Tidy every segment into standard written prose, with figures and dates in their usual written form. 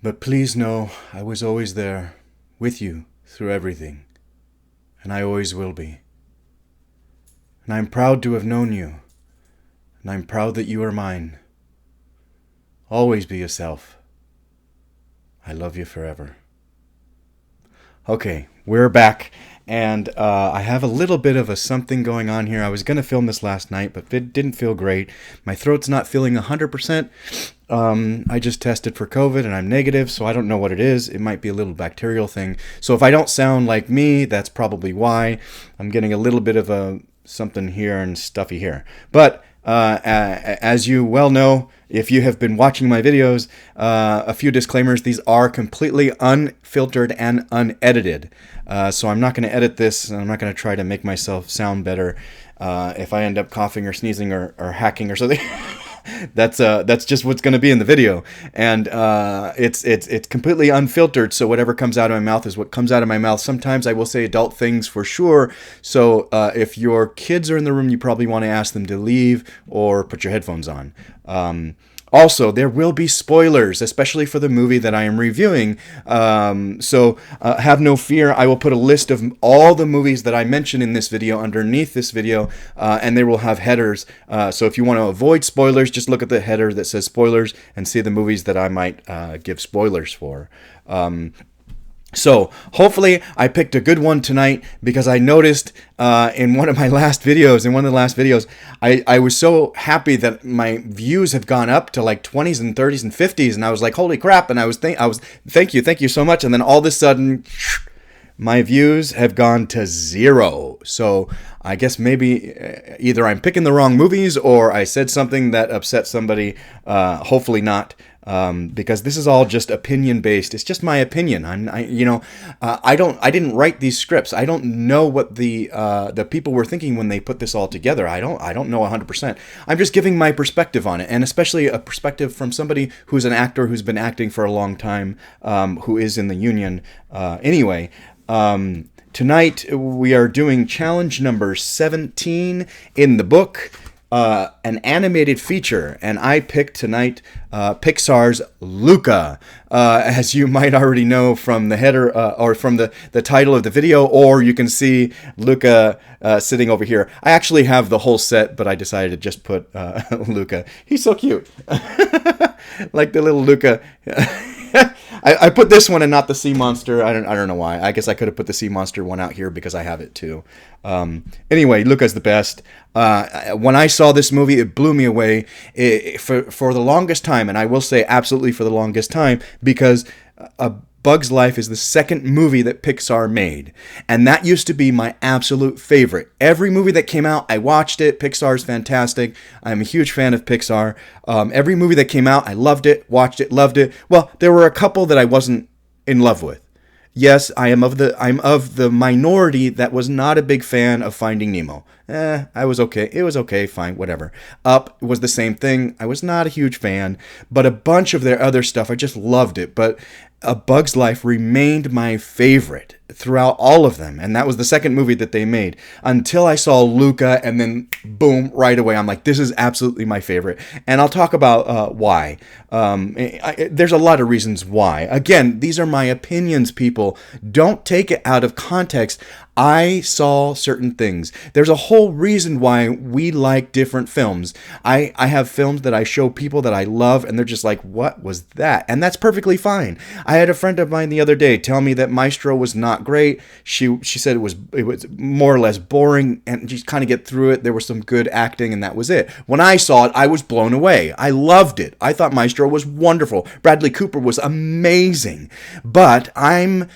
But please know I was always there, with you, through everything. And I always will be. And I'm proud to have known you. And I'm proud that you are mine. Always be yourself. I love you forever. Okay, we're back. And I have a little bit of a something going on here. I was going to film this last night, but it didn't feel great. My throat's not feeling 100%. I just tested for COVID and I'm negative, so I don't know what it is. It might be a little bacterial thing. So if I don't sound like me, that's probably why. I'm getting a little bit of a something here and stuffy here. But as you well know, if you have been watching my videos, a few disclaimers. These are completely unfiltered and unedited. So I'm not going to edit this, and I'm not going to try to make myself sound better. If I end up coughing or sneezing or hacking or something, that's just what's going to be in the video. And it's completely unfiltered, so whatever comes out of my mouth is what comes out of my mouth. Sometimes I will say adult things for sure. So if your kids are in the room, you probably want to ask them to leave or put your headphones on. Also, there will be spoilers, especially for the movie that I am reviewing. So have no fear. I will put a list of all the movies that I mention in this video underneath this video, and they will have headers. So if you want to avoid spoilers, just look at the header that says spoilers and see the movies that I might give spoilers for. So hopefully I picked a good one tonight, because I noticed in one of the last videos, I was so happy that my views have gone up to like 20s and 30s and 50s, and I was like, holy crap, and I was thank you so much, and then all of a sudden my views have gone to 0. So I guess maybe either I'm picking the wrong movies or I said something that upset somebody. Hopefully not. Because this is all just opinion based. It's just my opinion. I didn't write these scripts. I don't know what the people were thinking when they put this all together. I don't know 100%. I'm just giving my perspective on it, and especially a perspective from somebody who's an actor who's been acting for a long time, who is in the union. Anyway. Tonight we are doing challenge number 17 in the book, an animated feature, and I picked tonight Pixar's Luca, as you might already know from the header or from the title of the video, or you can see Luca sitting over here. I actually have the whole set, but I decided to just put Luca. He's so cute. Like the little Luca. I put this one and not the sea monster. I don't know why. I guess I could have put the sea monster one out here because I have it too. Anyway, Luca's the best. When I saw this movie, it blew me away for the longest time, and I will say absolutely for the longest time, because A Bug's Life is the second movie that Pixar made, and that used to be my absolute favorite. Every movie that came out, I watched it. Pixar's fantastic. I'm a huge fan of Pixar. Every movie that came out, I loved it, watched it, loved it. Well, there were a couple that I wasn't in love with. Yes, I'm of the minority that was not a big fan of Finding Nemo. I was okay. It was okay, fine, whatever. Up was the same thing. I was not a huge fan, but a bunch of their other stuff, I just loved it. But A Bug's Life remained my favorite throughout all of them, and that was the second movie that they made, until I saw Luca, and then boom, right away I'm like, this is absolutely my favorite. And I'll talk about why. There's a lot of reasons why. Again, these are my opinions, people. Don't take it out of context. I saw certain things. There's a whole reason why we like different films. I have films that I show people that I love, and they're just like, what was that? And that's perfectly fine. I had a friend of mine the other day tell me that Maestro was not great. She said it was more or less boring, and just kind of get through it. There was some good acting, and that was it. When I saw it, I was blown away. I loved it. I thought Maestro was wonderful. Bradley Cooper was amazing. But I'm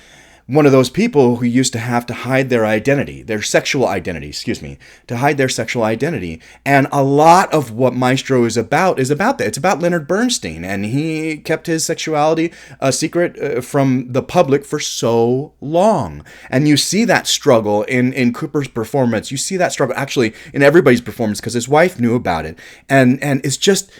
one of those people who used to have to hide their identity, their sexual identity, to hide their sexual identity. And a lot of what Maestro is about that. It's about Leonard Bernstein, and he kept his sexuality a secret from the public for so long. And you see that struggle in Cooper's performance. You see that struggle actually in everybody's performance, because his wife knew about it. And it's just,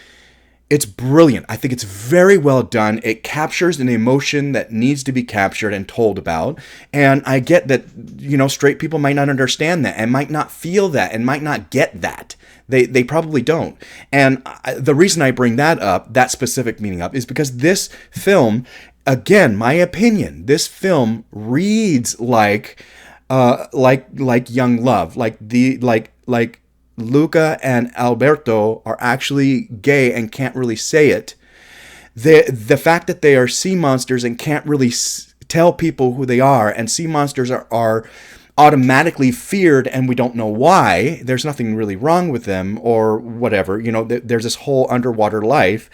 it's brilliant. I think it's very well done. It captures an emotion that needs to be captured and told about. And I get that, straight people might not understand that, and might not feel that, and might not get that. They probably don't. And the reason I bring that up, that specific meaning up, is because this film again, my opinion, this film reads like young love, like Luca and Alberto are actually gay and can't really say it. The fact that they are sea monsters and can't really tell people who they are, and sea monsters are automatically feared, and we don't know why. There's nothing really wrong with them or whatever. There's this whole underwater life.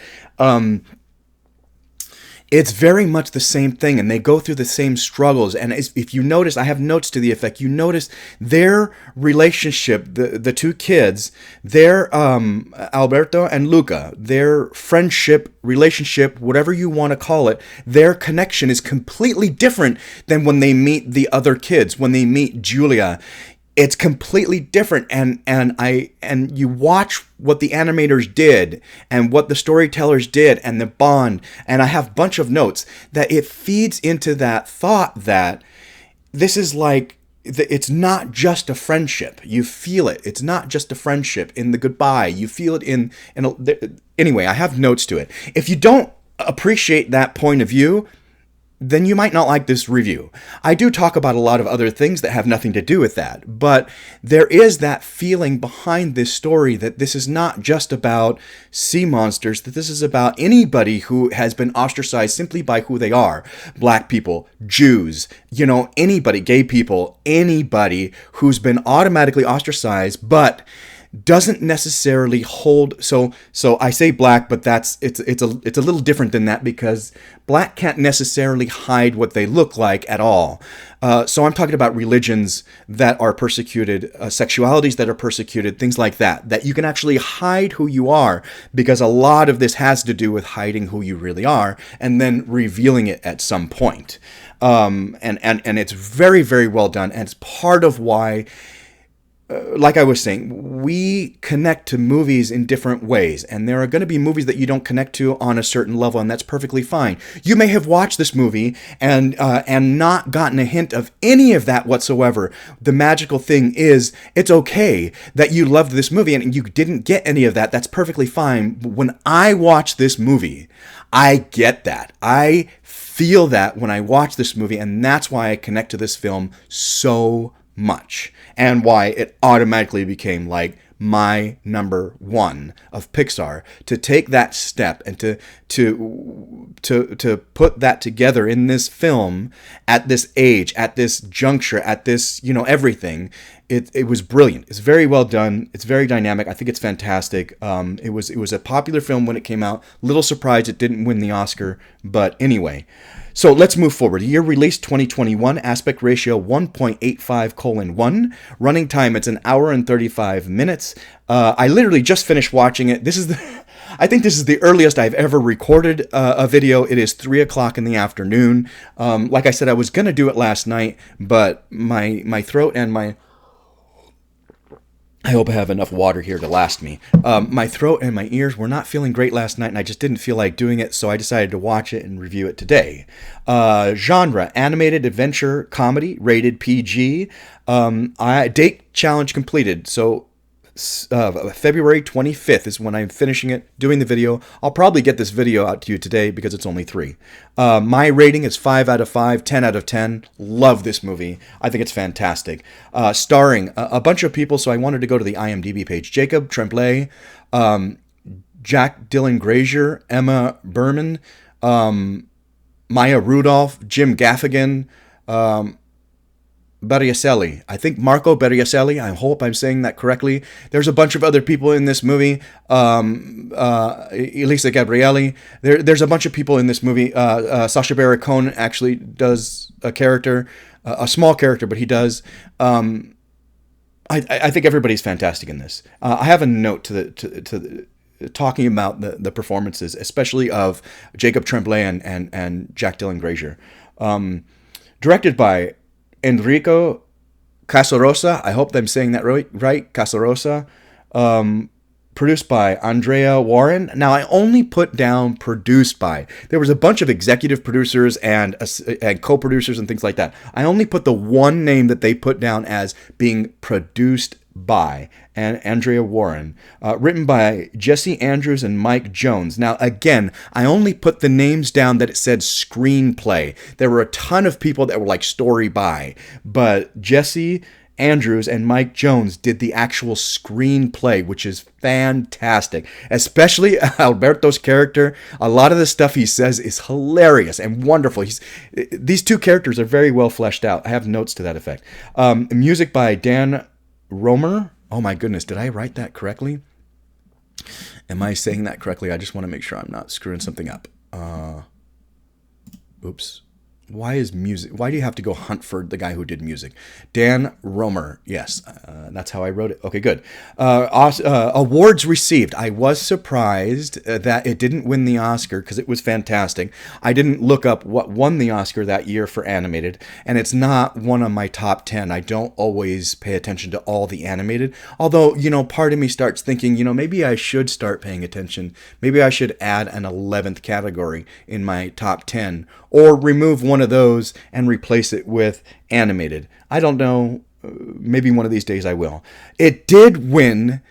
It's very much the same thing, and they go through the same struggles. And if you notice, I have notes to the effect, you notice their relationship, the two kids, their Alberto and Luca, their friendship, relationship, whatever you want to call it, their connection is completely different than when they meet the other kids, when they meet Julia. It's completely different, and you watch what the animators did and what the storytellers did and the bond, and I have a bunch of notes that it feeds into that thought that this is like, it's not just a friendship. You feel it. It's not just a friendship in the goodbye. You feel it anyway, I have notes to it. If you don't appreciate that point of view, then you might not like this review. I do talk about a lot of other things that have nothing to do with that, but there is that feeling behind this story that this is not just about sea monsters, that this is about anybody who has been ostracized simply by who they are. Black people, Jews, anybody, gay people, anybody who's been automatically ostracized, but doesn't necessarily hold. So I say black, but it's a little different than that, because black can't necessarily hide what they look like at all. So I'm talking about religions that are persecuted, sexualities that are persecuted, things like that you can actually hide who you are, because a lot of this has to do with hiding who you really are and then revealing it at some point. And it's very, very well done. And it's part of why, like I was saying, we connect to movies in different ways, and there are going to be movies that you don't connect to on a certain level, and that's perfectly fine. You may have watched this movie and not gotten a hint of any of that whatsoever. The magical thing is, it's okay that you loved this movie and you didn't get any of that. That's perfectly fine. When I watch this movie, I get that. I feel that when I watch this movie, and that's why I connect to this film so much, and why it automatically became like my number one of Pixar. To take that step and to put that together in this film at this age, at this juncture, at this everything, it was brilliant. It's very well done. It's very dynamic. I think it's fantastic. It was a popular film when it came out. Little surprised it didn't win the Oscar, but anyway. So let's move forward. Year release 2021, aspect ratio 1.85:1. Running time, it's an hour and 35 minutes. I literally just finished watching it. I think this is the earliest I've ever recorded a video. It is 3 o'clock in the afternoon. Like I said, I was going to do it last night, but my throat and I hope I have enough water here to last me. My throat and my ears were not feeling great last night, and I just didn't feel like doing it, so I decided to watch it and review it today. Genre, animated adventure comedy, rated PG. Date challenge completed, so February 25th is when I'm finishing it, doing the video. I'll probably get this video out to you today because it's only 3. My rating is 5 out of 5, 10 out of 10. Love this movie. I think it's fantastic. Starring a bunch of people, so I wanted to go to the IMDb page. Jacob Tremblay, Jack Dylan Grazer, Emma Berman, Maya Rudolph, Jim Gaffigan, Berriacelli. I think Marco Berriacelli. I hope I'm saying that correctly. There's a bunch of other people in this movie. Elisa Gabrielli. There's a bunch of people in this movie. Sacha Baron Cohen actually does a character, a small character, but he does. I think everybody's fantastic in this. I have a note to talking about the performances, especially of Jacob Tremblay and Jack Dylan Grazer. Directed by Enrico Casarosa. I hope I'm saying that right. Casarosa. Produced by Andrea Warren. Now, I only put down produced by. There was a bunch of executive producers and co-producers and things like that. I only put the one name that they put down as being produced by and Andrea Warren, written by Jesse Andrews and Mike Jones. Now, again, I only put the names down that it said screenplay. There were a ton of people that were like story by, but Jesse Andrews and Mike Jones did the actual screenplay, which is fantastic. Especially Alberto's character. A lot of the stuff he says is hilarious and wonderful. These two characters are very well fleshed out. I have notes to that effect. Music by Dan Romer. Oh my goodness, did I write that correctly? Am I saying that correctly? I just want to make sure I'm not screwing something up. Oops. Why do you have to go hunt for the guy who did music? Dan Romer. Yes, that's how I wrote it. Okay, good. Awards received. I was surprised that it didn't win the Oscar because it was fantastic. I didn't look up what won the Oscar that year for animated, and it's not one of my top 10. I don't always pay attention to all the animated, although, part of me starts thinking, maybe I should start paying attention. Maybe I should add an 11th category in my top 10, or remove one of those and replace it with animated. I don't know. Maybe one of these days I will. It did win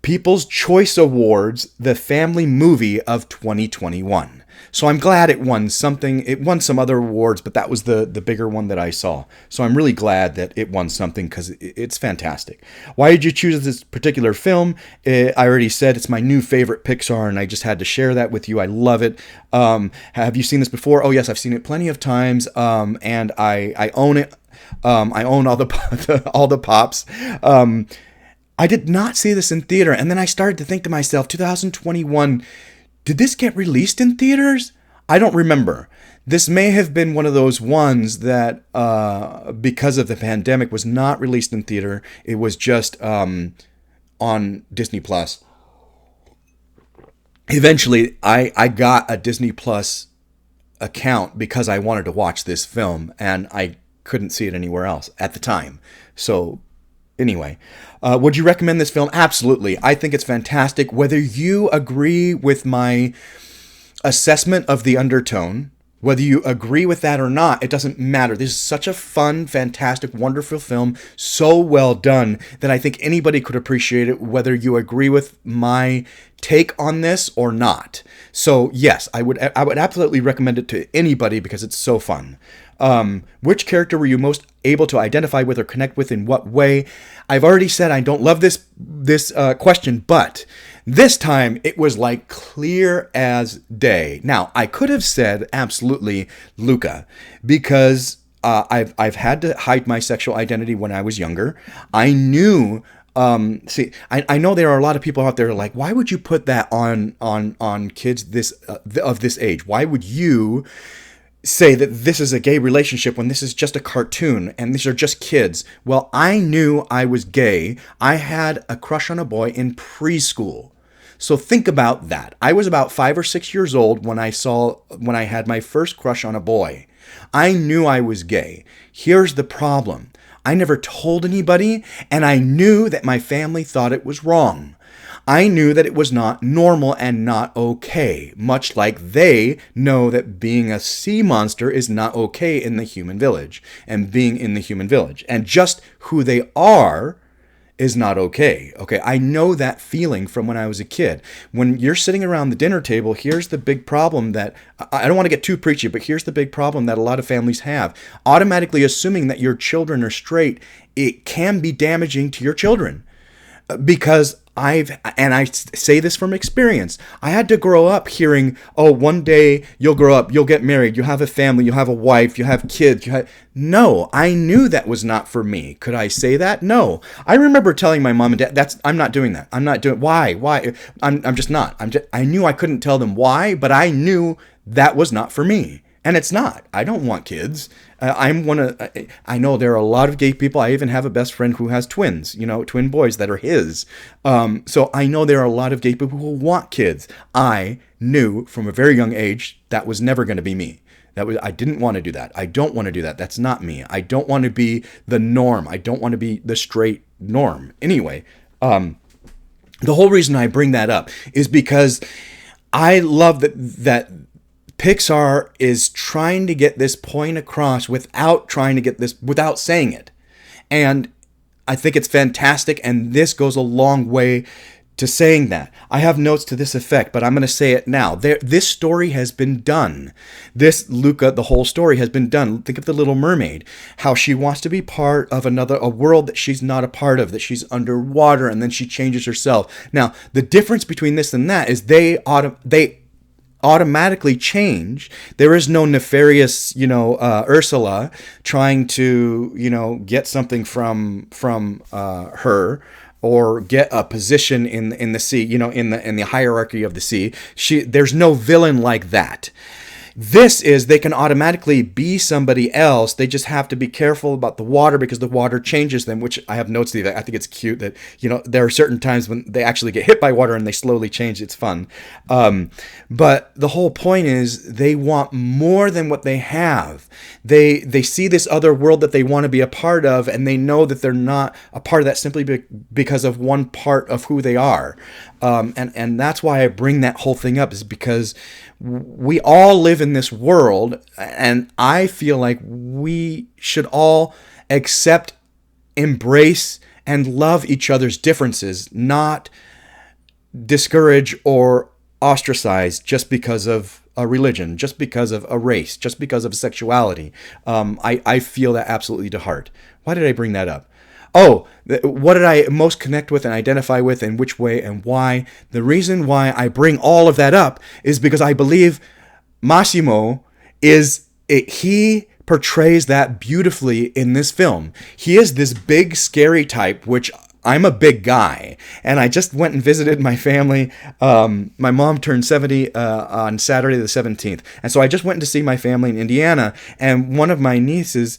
People's Choice Awards, the family movie of 2021. So I'm glad it won something. It won some other awards, but that was the bigger one that I saw. So I'm really glad that it won something because it's fantastic. Why did you choose this particular film? I already said it's my new favorite Pixar, and I just had to share that with you. I love it. Have you seen this before? Oh, yes, I've seen it plenty of times, and I own it. I own all the pops. I did not see this in theater, and then I started to think to myself, 2021, did this get released in theaters? I don't remember. This may have been one of those ones that, because of the pandemic, was not released in theater. It was just on Disney Plus. Eventually, I got a Disney Plus account because I wanted to watch this film, and I couldn't see it anywhere else at the time. So anyway, would you recommend this film? Absolutely. I think it's fantastic. Whether you agree with my assessment of the undertone, whether you agree with that or not, it doesn't matter. This is such a fun, fantastic, wonderful film, so well done that I think anybody could appreciate it, whether you agree with my take on this or not. So yes, I would absolutely recommend it to anybody because it's so fun. Which character were you most able to identify with or connect with in what way? I've already said I don't love this question, but this time it was like clear as day. Now, I could have said absolutely Luca because I've had to hide my sexual identity when I was younger. I knew. I know there are a lot of people out there like, why would you put that on kids of this age? Why would you say that this is a gay relationship when this is just a cartoon and these are just kids? Well, I knew I was gay. I had a crush on a boy in preschool. So think about that. I was about 5 or 6 years old when I had my first crush on a boy. I knew I was gay. Here's the problem. I never told anybody, and I knew that my family thought it was wrong. I knew that it was not normal and not okay, much like they know that being a sea monster is not okay in the human village, and being in the human village. And just who they are is not okay. Okay, I know that feeling from when I was a kid. When you're sitting around the dinner table, here's the big problem that, I don't want to get too preachy, but here's the big problem that a lot of families have. Automatically assuming that your children are straight, it can be damaging to your children. Because I say this from experience, I had to grow up hearing, oh, one day you'll grow up, you'll get married, you'll have a family, you'll have a wife, you'll have kids. No, I knew that was not for me. Could I say that? No. I remember telling my mom and dad, I'm not doing that. I'm not doing, why? I'm just not. I knew I couldn't tell them why, but I knew that was not for me. And it's not. I don't want kids. I know there are a lot of gay people. I even have a best friend who has twins, twin boys that are his. So I know there are a lot of gay people who want kids. I knew from a very young age that was never going to be me. I didn't want to do that. I don't want to do that. That's not me. I don't want to be the norm. I don't want to be the straight norm. Anyway, the whole reason I bring that up is because I love that Pixar is trying to get this point across without saying it. And I think it's fantastic, and this goes a long way to saying that. I have notes to this effect, but I'm going to say it now. This story has been done. This Luca, the whole story has been done. Think of the Little Mermaid, how she wants to be part of a world that she's not a part of, that she's underwater, and then she changes herself. Now, the difference between this and that is they automatically change. There is no nefarious, Ursula trying to, get something from her, or get a position in the sea, in the hierarchy of the sea. There's no villain like that. This is, they can automatically be somebody else. They just have to be careful about the water, because the water changes them, which I have notes to that. I think it's cute that, there are certain times when they actually get hit by water and they slowly change. It's fun. But the whole point is they want more than what they have. They see this other world that they want to be a part of, and they know that they're not a part of that simply because of one part of who they are. And that's why I bring that whole thing up, is because we all live in this world, and I feel like we should all accept, embrace, and love each other's differences, not discourage or ostracize just because of a religion, just because of a race, just because of sexuality. I feel that absolutely to heart. Why did I bring that up? Oh, what did I most connect with and identify with, and which way and why? The reason why I bring all of that up is because I believe Massimo he portrays that beautifully in this film. He is this big, scary type, which I'm a big guy, and I just went and visited my family. My mom turned 70 on Saturday the 17th, and so I just went to see my family in Indiana, and one of my nieces,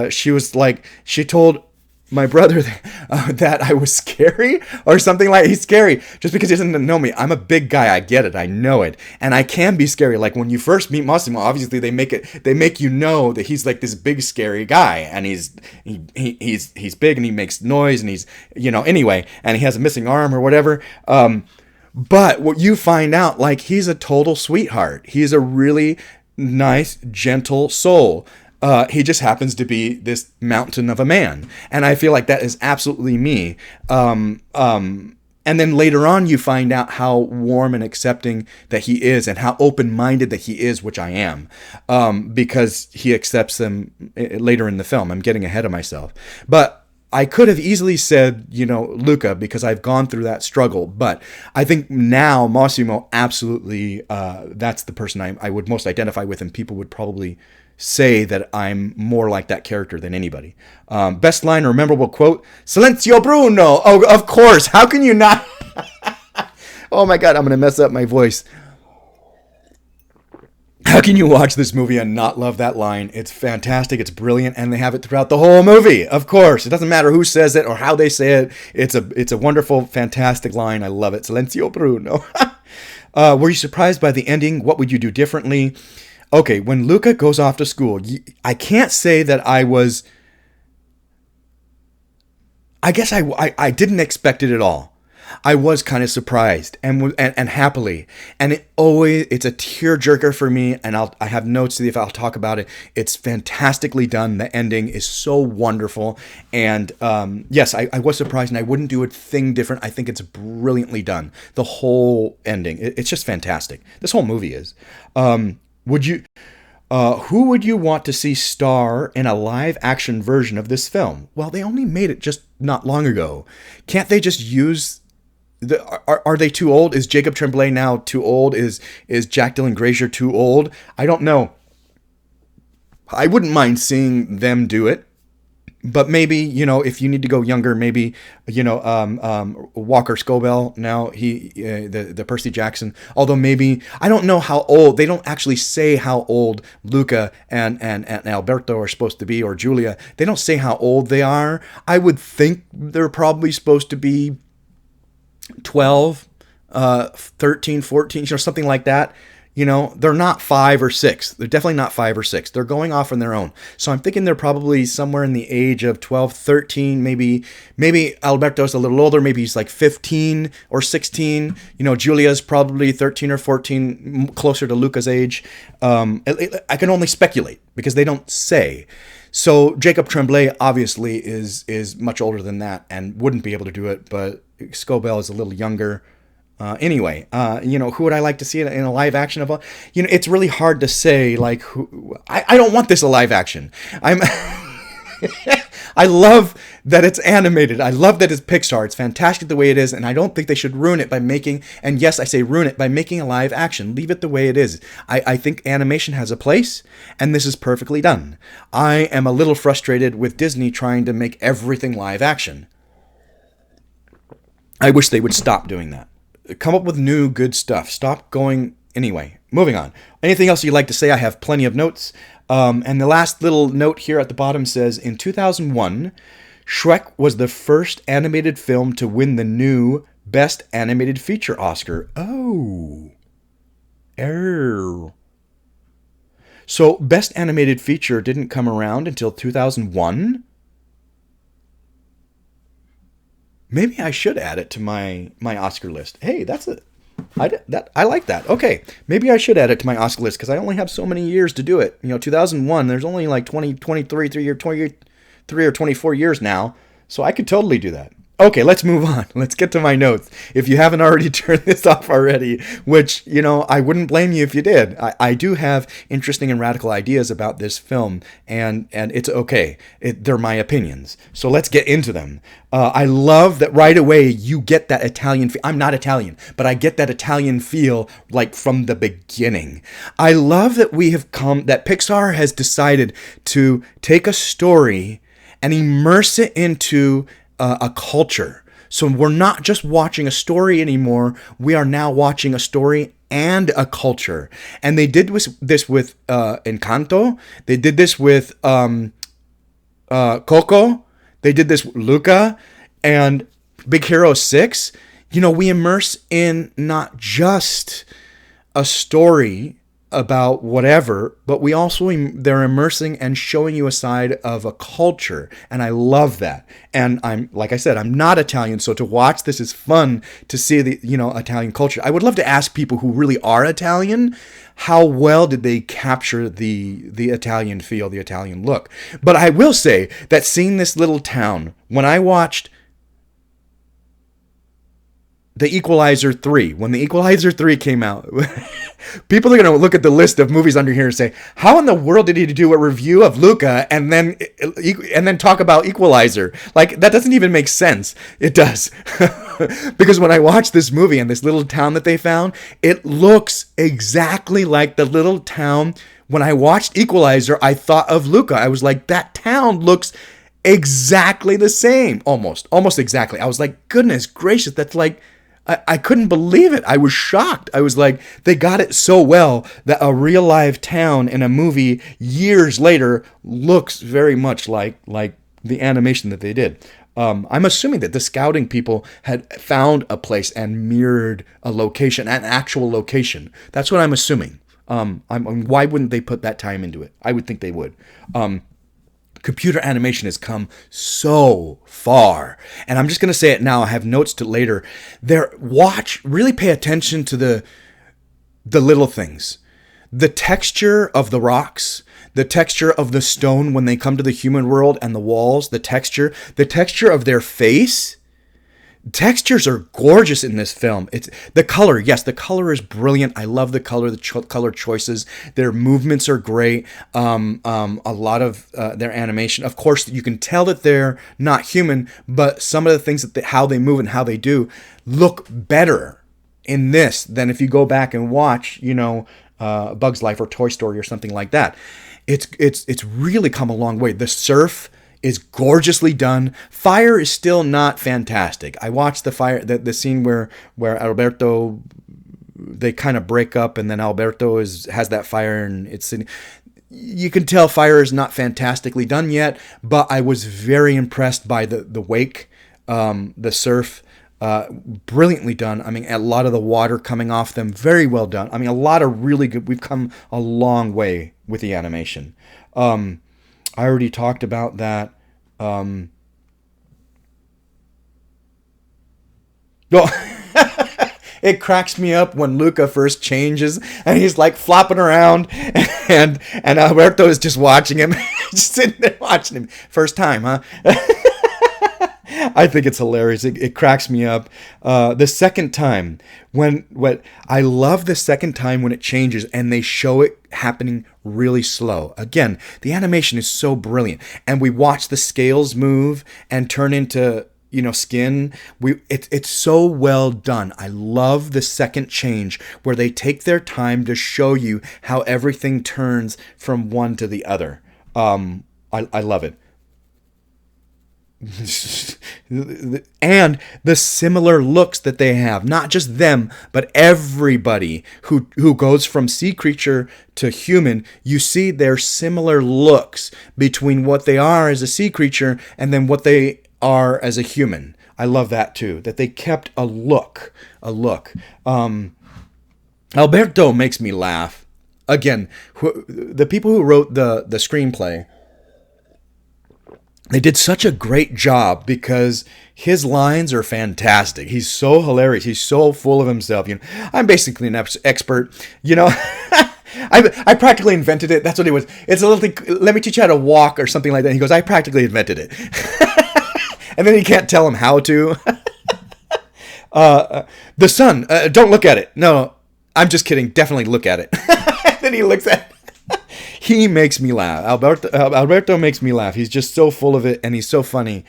she told my brother that I was scary or something like, he's scary just because he doesn't know me. I'm a big guy. I get it. I know it. And I can be scary. Like when you first meet Massimo, obviously they make you know that he's like this big scary guy, and he's big and he makes noise, and he's, anyway, and he has a missing arm or whatever. But what you find out, like, he's a total sweetheart. He's a really nice, gentle soul. He just happens to be this mountain of a man. And I feel like that is absolutely me. And then later on, you find out how warm and accepting that he is, and how open-minded that he is, which I am, because he accepts them later in the film. I'm getting ahead of myself. But I could have easily said, Luca, because I've gone through that struggle. But I think now Massimo, absolutely, that's the person I would most identify with, and people would probably say that I'm more like that character than anybody. Best line or memorable quote: "Silenzio Bruno." Oh, of course. How can you not? Oh my God, I'm going to mess up my voice. How can you watch this movie and not love that line? It's fantastic. It's brilliant. And they have it throughout the whole movie. Of course. It doesn't matter who says it or how they say it. It's a wonderful, fantastic line. I love it. Silenzio Bruno. Were you surprised by the ending? What would you do differently? Okay, when Luca goes off to school, I can't say that I was... I guess I didn't expect it at all. I was kind of surprised and happily, and it's a tearjerker for me. And I have notes to see if I'll talk about it. It's fantastically done. The ending is so wonderful, and yes, I was surprised, and I wouldn't do a thing different. I think it's brilliantly done. The whole ending, it's just fantastic. This whole movie is. Who would you want to see star in a live-action version of this film? Well, they only made it just not long ago. Can't they just use... Are they too old? Is Jacob Tremblay now too old? Is Jack Dylan Grazer too old? I don't know. I wouldn't mind seeing them do it. But maybe, if you need to go younger, maybe, Walker Scobell now, the Percy Jackson. Although maybe, I don't know how old, they don't actually say how old Luca and Alberto are supposed to be, or Julia. They don't say how old they are. I would think they're probably supposed to be 12, 13, 14, something like that. They're not 5 or 6. They're definitely not 5 or 6. They're going off on their own. So I'm thinking they're probably somewhere in the age of 12, 13, maybe Alberto's a little older. Maybe he's like 15 or 16. Julia's probably 13 or 14, closer to Luca's age. I can only speculate because they don't say. So Jacob Tremblay obviously is much older than that and wouldn't be able to do it, but Scobell is a little younger. Anyway, who would I like to see in a live action of? It's really hard to say. Like, who? I don't want this a live action. I love that it's animated. I love that it's Pixar. It's fantastic the way it is, and I don't think they should ruin it by making. And yes, I say ruin it by making a live action. Leave it the way it is. I think animation has a place, and this is perfectly done. I am a little frustrated with Disney trying to make everything live action. I wish they would stop doing that. Come up with new, good stuff. Stop going... Anyway, moving on. Anything else you'd like to say? I have plenty of notes. And the last little note here at the bottom says, in 2001, Shrek was the first animated film to win the new Best Animated Feature Oscar. Oh. So, Best Animated Feature didn't come around until 2001? Maybe I should add it to my Oscar list. Hey, I like that. Okay, maybe I should add it to my Oscar list because I only have so many years to do it. 2001, there's only like 23 or 24 years now, so I could totally do that. Okay, let's move on. Let's get to my notes. If you haven't already turned this off already, which, I wouldn't blame you if you did. I do have interesting and radical ideas about this film, and it's okay. They're my opinions. So let's get into them. I love that right away you get that Italian feel. I'm not Italian, but I get that Italian feel like from the beginning. I love that that Pixar has decided to take a story and immerse it into a culture. So we're not just watching a story anymore. We are now watching a story and a culture. And they did this with Encanto. They did this with Coco. They did this with Luca and Big Hero 6. We immerse in not just a story about whatever, but we also, they're immersing and showing you a side of a culture, and I love that. And like I said, I'm not Italian, so to watch this is fun to see the Italian culture. I would love to ask people who really are Italian, how well did they capture the Italian feel, the Italian look. But I will say that seeing this little town, when I watched The Equalizer 3, when The Equalizer 3 came out, people are going to look at the list of movies under here and say, how in the world did he do a review of Luca and then talk about Equalizer? Like, that doesn't even make sense. It does. Because when I watched this movie and this little town that they found, it looks exactly like the little town. When I watched Equalizer, I thought of Luca. I was like, that town looks exactly the same. Almost exactly. I was like, goodness gracious, that's like... I couldn't believe it. I was shocked. I was like, they got it so well that a real live town in a movie years later looks very much like the animation that they did. I'm assuming that the scouting people had found a place and mirrored a location, an actual location. That's what I'm assuming. Why wouldn't they put that time into it? I would think they would. Computer animation has come so far. And I'm just going to say it now. I have notes to later. Really pay attention to the little things. The texture of the rocks, the texture of the stone when they come to the human world and the walls, the texture of their face. Textures are gorgeous in this film. It's the color. Yes, the color is brilliant. I love the color, color choices. Their movements are great. A lot of their animation. Of course, you can tell that they're not human, but some of the things how they move and how they do look better in this than if you go back and watch, Bug's Life or Toy Story or something like that. It's really come a long way. The surf is gorgeously done. Fire is still not fantastic. I watched the scene where Alberto, they kind of break up, and then Alberto has that fire, and you can tell fire is not fantastically done yet, but I was very impressed by the wake, the surf. Brilliantly done. I mean, a lot of the water coming off them, very well done. I mean, a lot of really good. We've come a long way with the animation. I already talked about that. Well, it cracks me up when Luca first changes and he's like flopping around, and Alberto is just watching him, just sitting there watching him. First time, huh? I think it's hilarious. It cracks me up. The second time, what I love the second time when it changes and they show it happening really slow. Again, the animation is so brilliant, and we watch the scales move and turn into skin. It's so well done. I love the second change where they take their time to show you how everything turns from one to the other. I love it. And the similar looks that they have, not just them, but everybody who goes from sea creature to human. You see their similar looks between what they are as a sea creature and then what they are as a human. I love that too, that they kept a look. Alberto makes me laugh. Again, the people who wrote the screenplay, they did such a great job because his lines are fantastic. He's so hilarious. He's so full of himself. I'm basically an expert. I practically invented it. That's what it was. It's a little thing. Let me teach you how to walk or something like that. He goes, I practically invented it. And then he can't tell him how to. The sun. Don't look at it. No, I'm just kidding. Definitely look at it. And then he looks at it. He makes me laugh. Alberto makes me laugh. He's just so full of it, and he's so funny.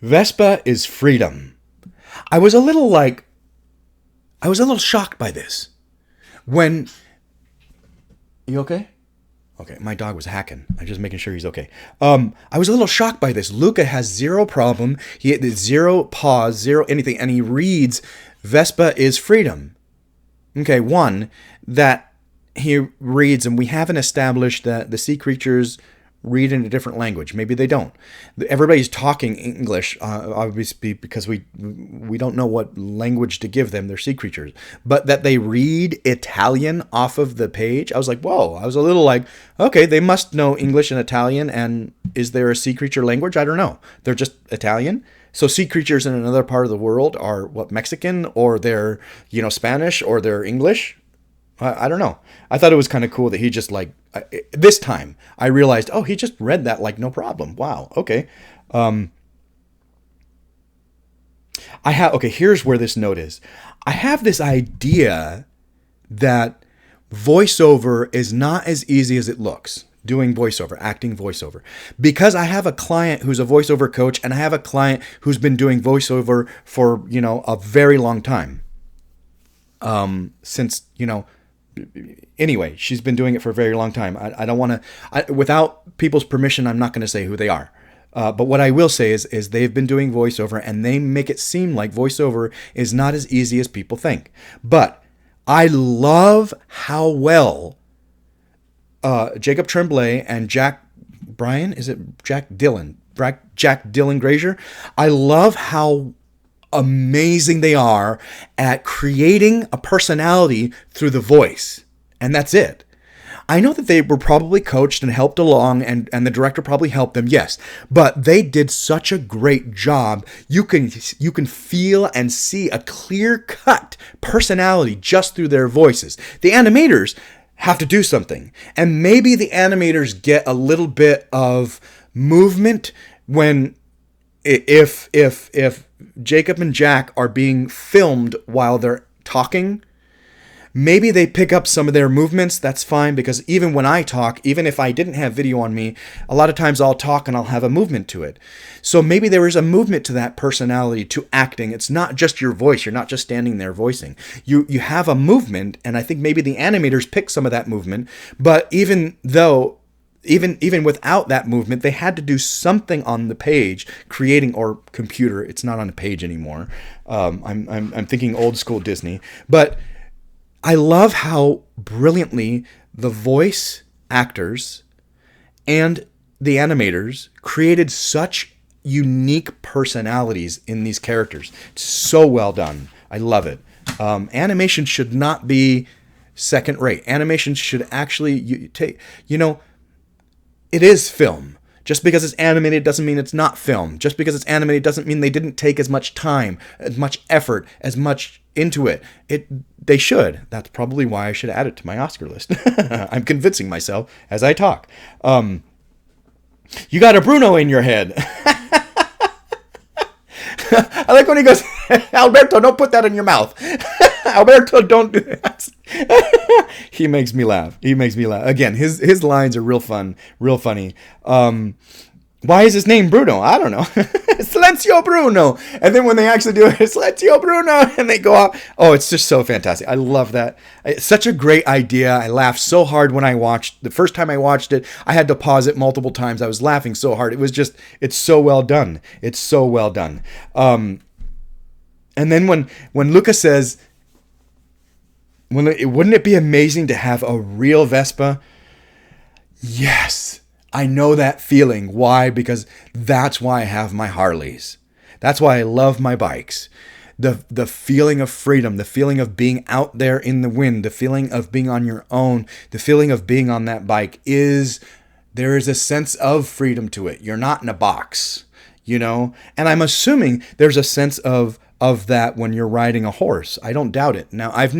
Vespa is freedom. I was a little shocked by this. When... You okay? Okay, my dog was hacking. I'm just making sure he's okay. I was a little shocked by this. Luca has zero problem. He had zero pause, zero anything, and he reads Vespa is freedom. Okay, one, that he reads, and we haven't established that the sea creatures read in a different language. Maybe they don't. Everybody's talking English, obviously, because we don't know what language to give them. They're sea creatures. But that they read Italian off of the page, I was like, whoa. I was a little like, okay, they must know English and Italian, and is there a sea creature language? I don't know. They're just Italian. So sea creatures in another part of the world are, Mexican, or they're, Spanish, or they're English? I don't know. I thought it was kind of cool that he just this time I realized, oh, he just read that like no problem. Wow. Okay. Here's where this note is. I have this idea that voiceover is not as easy as it looks. Doing voiceover, acting voiceover. Because I have a client who's a voiceover coach, and I have a client who's been doing voiceover for, a very long time. Since, anyway, she's been doing it for a very long time. I don't want to, without people's permission, I'm not going to say who they are. But what I will say is they've been doing voiceover, and they make it seem like voiceover is not as easy as people think. But I love how well Jacob Tremblay and Jack Dylan Grazer. I love how amazing they are at creating a personality through the voice. And that's it. I know that they were probably coached and helped along, and the director probably helped them, yes. But they did such a great job. You can feel and see a clear-cut personality just through their voices. The animators have to do something. And maybe the animators get a little bit of movement when if Jacob and Jack are being filmed while they're talking, maybe they pick up some of their movements. That's fine, because even when I talk, even if I didn't have video on me, a lot of times I'll talk and I'll have a movement to it. So maybe there is a movement to that personality, to acting. It's not just your voice. You're not just standing there voicing. You have a movement, and I think maybe the animators pick some of that movement. But even without that movement, they had to do something on the page, creating, or computer. It's not on a page anymore. I'm thinking old school Disney. But I love how brilliantly the voice actors and the animators created such unique personalities in these characters. It's so well done. I love it. Animation should not be second rate. Animation should actually take, it is film. Just because it's animated doesn't mean it's not film. Just because it's animated doesn't mean they didn't take as much time, as much effort, as much into it. They should. That's probably why I should add it to my Oscar list. I'm convincing myself as I talk. You got a Bruno in your head. I like when he goes, Alberto, don't put that in your mouth. Alberto, don't do that. He makes me laugh. Again, his lines are real fun, real funny. Why is his name Bruno? I don't know. Silencio Bruno. And then when they actually do it, Silencio Bruno, and they go out. Oh, it's just so fantastic. I love that. It's such a great idea. I laughed so hard when the first time I watched it. I had to pause it multiple times. I was laughing so hard. It's so well done. It's so well done. And then when Luca says, wouldn't it be amazing to have a real Vespa? Yes. I know that feeling. Why? Because that's why I have my Harleys. That's why I love my bikes. The feeling of freedom, the feeling of being out there in the wind, the feeling of being on your own, the feeling of being on that bike there is a sense of freedom to it. You're not in a box, And I'm assuming there's a sense of that when you're riding a horse. I don't doubt it. Now, I've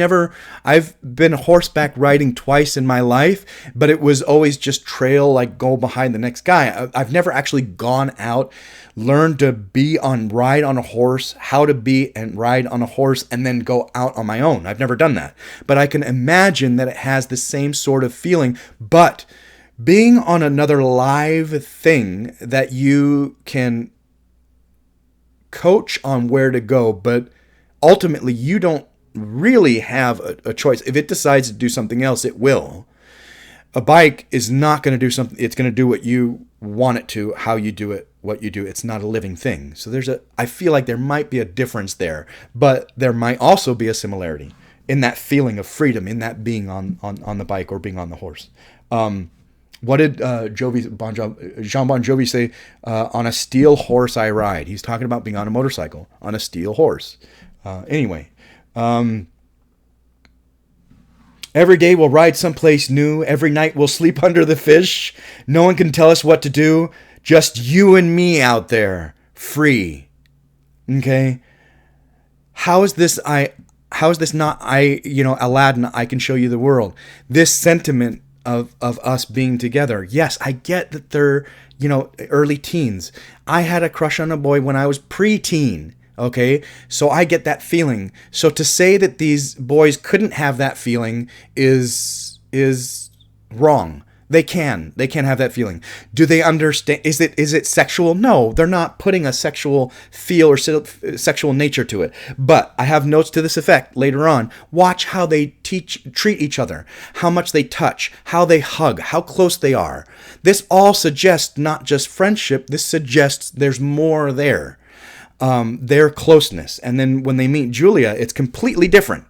been horseback riding twice in my life, but it was always just trail, like go behind the next guy. I've never actually gone out, learned to ride on a horse, how to be and ride on a horse, and then go out on my own. I've never done that. But I can imagine that it has the same sort of feeling, but being on another live thing that you can coach on where to go, but ultimately you don't really have a choice. If it decides to do something else, it will. A bike is not going to do something. It's going to do what you want it to, how you do it, what you do. It's not a living thing. So I feel like there might be a difference there, but there might also be a similarity in that feeling of freedom, in that being on the bike or being on the horse. What did Jean Bon Jovi say? On a steel horse I ride. He's talking about being on a motorcycle, on a steel horse. Anyway, every day we'll ride someplace new. Every night we'll sleep under the fish. No one can tell us what to do. Just you and me out there, free. Okay? How is this not Aladdin, I can show you the world. This sentiment of us being together. Yes, I get that they're, early teens. I had a crush on a boy when I was preteen. Okay, so I get that feeling. So to say that these boys couldn't have that feeling is wrong. They can have that feeling. Do they understand? Is it sexual? No, they're not putting a sexual feel or sexual nature to it. But I have notes to this effect later on. Watch how they treat each other, how much they touch, how they hug, how close they are. This all suggests not just friendship. This suggests there's more there. Their closeness. And then when they meet Julia, it's completely different.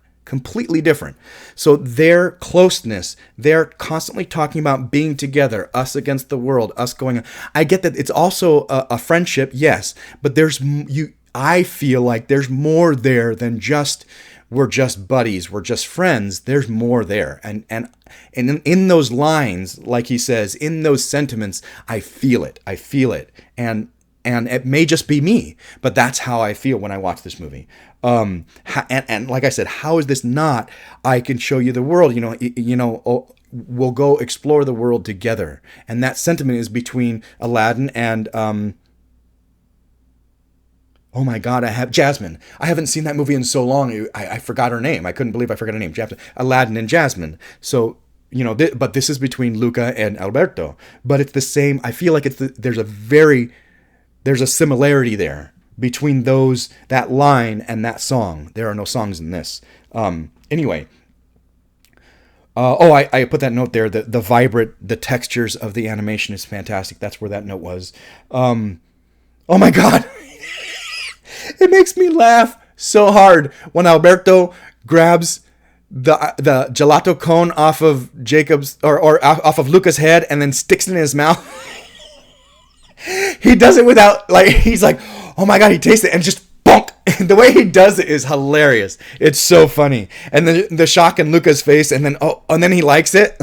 So their closeness, they're constantly talking about being together, us against the world, us going. I get that it's also a friendship, yes, but I feel like there's more there than just we're just buddies, we're just friends. There's more there, and in those lines, like he says, in those sentiments, I feel it, and it may just be me, but that's how I feel when I watch this movie. And like I said, how is this not? I can show you the world. We'll go explore the world together, and that sentiment is between Aladdin and oh my God, I have Jasmine. I haven't seen that movie in so long. I forgot her name. I couldn't believe I forgot her name. Aladdin and Jasmine. So. But this is between Luca and Alberto. But it's the same. I feel like there's a similarity there between that line and that song. There are no songs in this. Anyway. I put that note there. The vibrant, the textures of the animation is fantastic. That's where that note was. Oh my God. It makes me laugh so hard when Alberto grabs the gelato cone off of Jacob's or off of Luca's head and then sticks it in his mouth. He does it without, like, he's like, oh my God, he tastes it and just bonk. And the way he does it is hilarious. It's so funny. And then the shock in Luca's face, and then he likes it.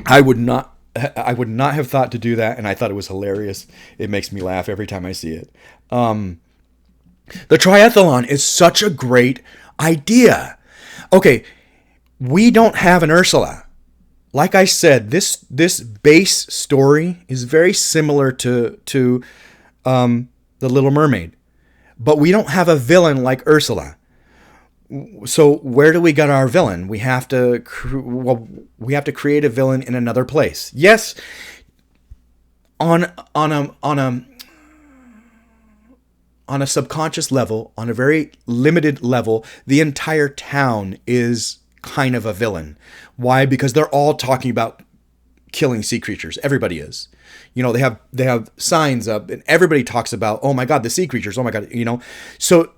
I would not have thought to do that, and I thought it was hilarious. It makes me laugh every time I see it. The triathlon is such a great idea. Okay, we don't have an Ursula. Like I said, this base story is very similar to The Little Mermaid, but we don't have a villain like Ursula. So where do we get our villain? We have to create a villain in another place. Yes, on a subconscious level, on a very limited level, the entire town is kind of a villain. Why? Because they're all talking about killing sea creatures. Everybody is. You know, they have signs up, and everybody talks about, oh my God, the sea creatures. Oh my God, you know. So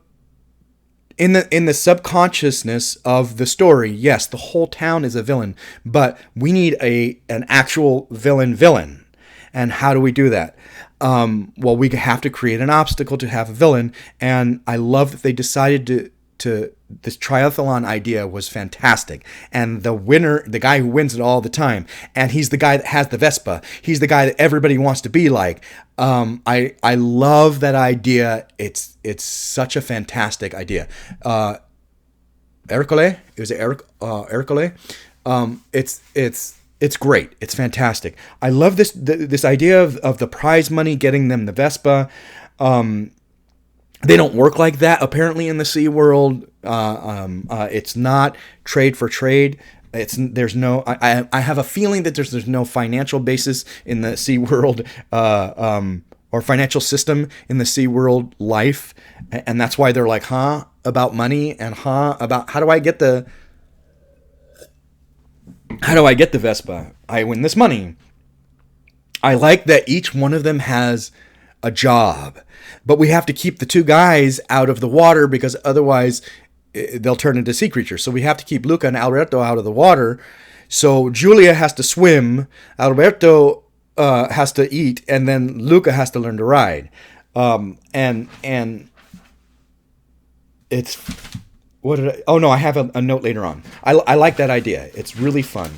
in the subconsciousness of the story, yes, the whole town is a villain, but we need an actual villain. And how do we do that? Well, we have to create an obstacle to have a villain, and I love that they decided to this triathlon idea was fantastic. And the winner, the guy who wins it all the time, and he's the guy that has the Vespa. He's the guy that everybody wants to be like. I love that idea. It's such a fantastic idea. Ercole? Is it Ercole? It's great. It's fantastic. I love this idea of the prize money getting them the Vespa. They don't work like that apparently in the Sea World. It's not trade for trade. There's no. I have a feeling that there's no financial basis in the Sea World or financial system in the Sea World life, and that's why they're like, about money and about how do I get the Vespa? I win this money. I like that each one of them has a job, but we have to keep the two guys out of the water because otherwise they'll turn into sea creatures. So we have to keep Luca and Alberto out of the water. So Julia has to swim, Alberto has to eat, and then Luca has to learn to ride. And it's I have a note later on. I like that idea. It's really fun.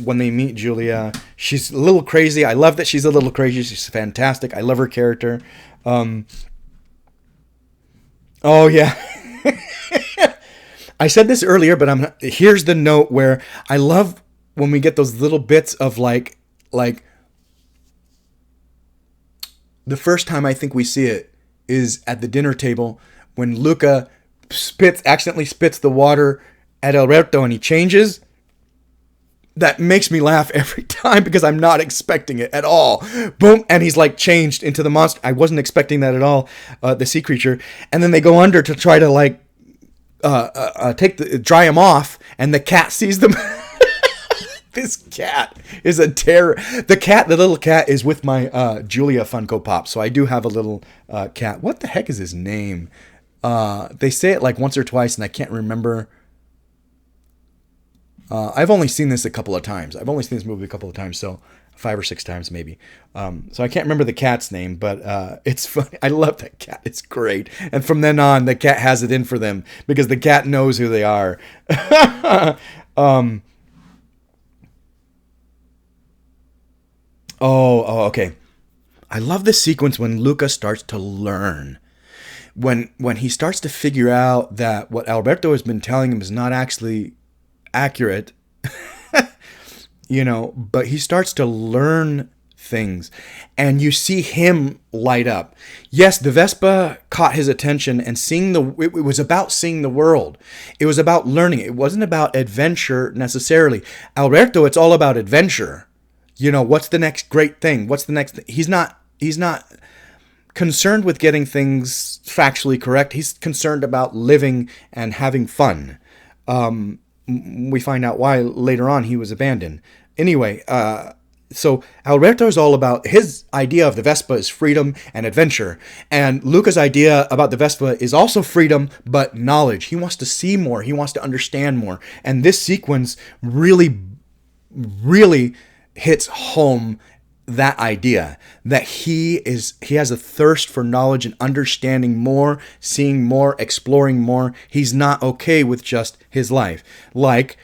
When they meet Julia, she's a little crazy. I love that she's a little crazy. She's fantastic. I love her character. Oh yeah. I said this earlier, but here's the note where I love when we get those little bits of like the first time I think we see it is at the dinner table when Luca accidentally spits the water at Alberto and he changes. That makes me laugh every time because I'm not expecting it at all. Boom, and he's like changed into the monster. I wasn't expecting that at all, the sea creature. And then they go under to try to like dry him off, and the cat sees them. This cat is a terror. The little cat is with my Julia Funko Pop, so I do have a little cat. What the heck is his name? They say it like once or twice, and I can't remember. I've only seen this a couple of times. I've only seen this movie a couple of times, so 5 or 6 times maybe. So I can't remember the cat's name, but it's funny. I love that cat. It's great. And from then on, the cat has it in for them because the cat knows who they are. Okay. I love this sequence when Luca starts to learn. When he starts to figure out that what Alberto has been telling him is not actually accurate, but he starts to learn things, and you see him light up. Yes, the Vespa caught his attention, and it was about seeing the world. It was about learning. It wasn't about adventure necessarily. Alberto, it's all about adventure. What's the next great thing? What's the next thing? He's not concerned with getting things factually correct. He's concerned about living and having fun. We find out why later on he was abandoned. Anyway, so Alberto is all about, his idea of the Vespa is freedom and adventure. And Luca's idea about the Vespa is also freedom, but knowledge. He wants to see more. He wants to understand more. And this sequence really, really hits home that idea that he has a thirst for knowledge and understanding more, seeing more, exploring more. He's not okay with just his life. Like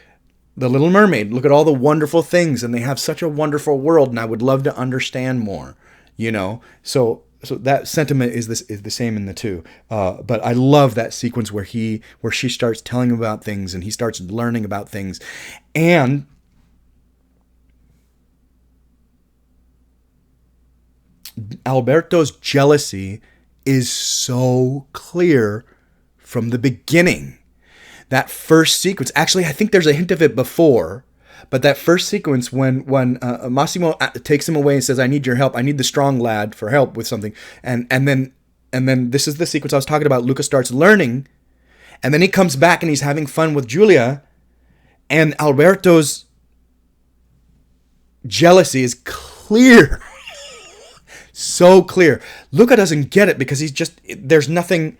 the Little Mermaid. Look at all the wonderful things, and they have such a wonderful world, and I would love to understand more, you know? So that sentiment is the same in the two. But I love that sequence where she starts telling him about things, and he starts learning about things. And Alberto's jealousy is so clear from the beginning. That first sequence, actually, I think there's a hint of it before, but that first sequence when Massimo takes him away and says, "I need your help. I need the strong lad for help with something," and then this is the sequence I was talking about. Luca starts learning, and then he comes back and he's having fun with Julia, and Alberto's jealousy is clear. So clear. Luca doesn't get it because there's nothing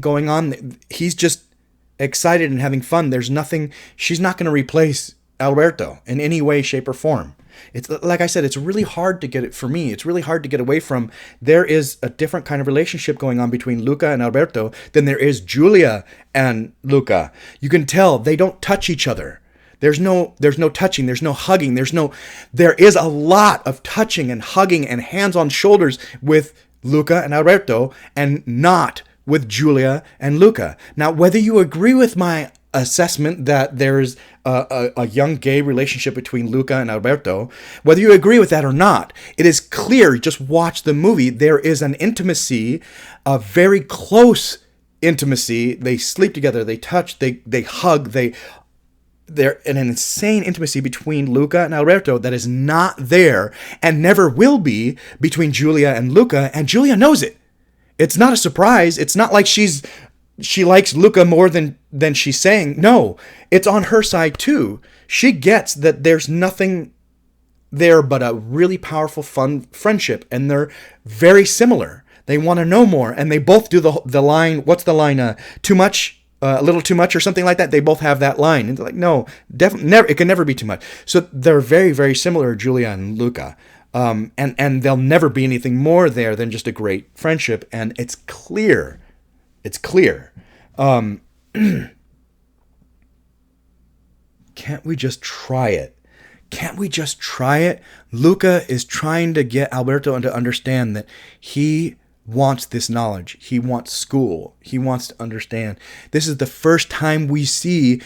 going on. He's just excited and having fun. She's not going to replace Alberto in any way, shape, or form. It's like I said, it's really hard to get it for me. It's really hard to get away from. There is a different kind of relationship going on between Luca and Alberto than there is Julia and Luca. You can tell they don't touch each other. There's no touching, there's no hugging, there is a lot of touching and hugging and hands on shoulders with Luca and Alberto, and not with Julia and Luca. Now, whether you agree with my assessment that there's a young gay relationship between Luca and Alberto, whether you agree with that or not, it is clear, just watch the movie, there is an intimacy, a very close intimacy. They sleep together, they touch, they hug, there's an insane intimacy between Luca and Alberto that is not there and never will be between Julia and Luca, and Julia knows it. It's not a surprise. It's not like she likes Luca more than she's saying. No, it's on her side too. She gets that there's nothing there but a really powerful, fun friendship, and they're very similar. They want to know more, and they both do the line. What's the line? Too much. A little too much or something like that. They both have that line. And they're like, no, definitely never. It can never be too much. So they're very, very similar, Julia and Luca. And there'll never be anything more there than just a great friendship. And it's clear. It's clear. Can't we just try it? Can't we just try it? Luca is trying to get Alberto to understand that he wants this knowledge. He wants school. He wants to understand. This is the first time we see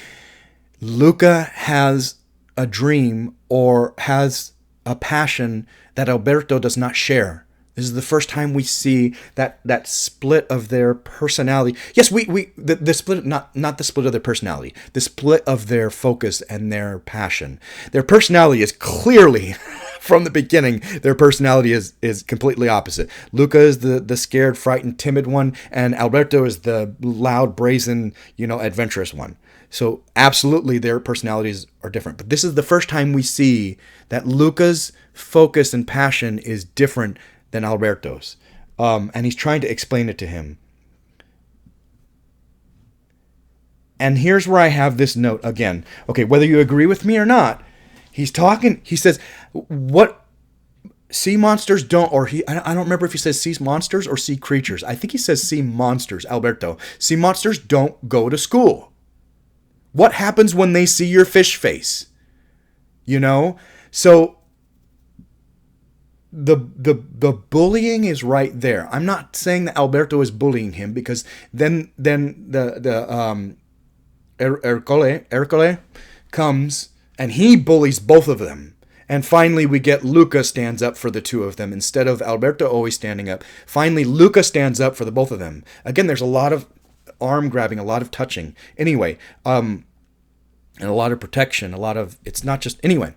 Luca has a dream or has a passion that Alberto does not share. This is the first time we see that split of their personality. Yes, the split, not the split of their personality, the split of their focus and their passion. Their personality is clearly, from the beginning, their personality is completely opposite. Luca is the scared, frightened, timid one, and Alberto is the loud, brazen, adventurous one. So absolutely their personalities are different. But this is the first time we see that Luca's focus and passion is different than Alberto's. And he's trying to explain it to him. And here's where I have this note again. Okay, whether you agree with me or not, he says, what sea monsters don't, I don't remember if he says sea monsters or sea creatures. I think he says sea monsters, Alberto. Sea monsters don't go to school. What happens when they see your fish face? So the bullying is right there. I'm not saying that Alberto is bullying him, because then the Ercole comes and he bullies both of them. And finally we get Luca stands up for the two of them instead of Alberto always standing up. Finally Luca stands up for the both of them. Again, there's a lot of arm grabbing, a lot of touching. Anyway, and a lot of protection, it's not just, anyway.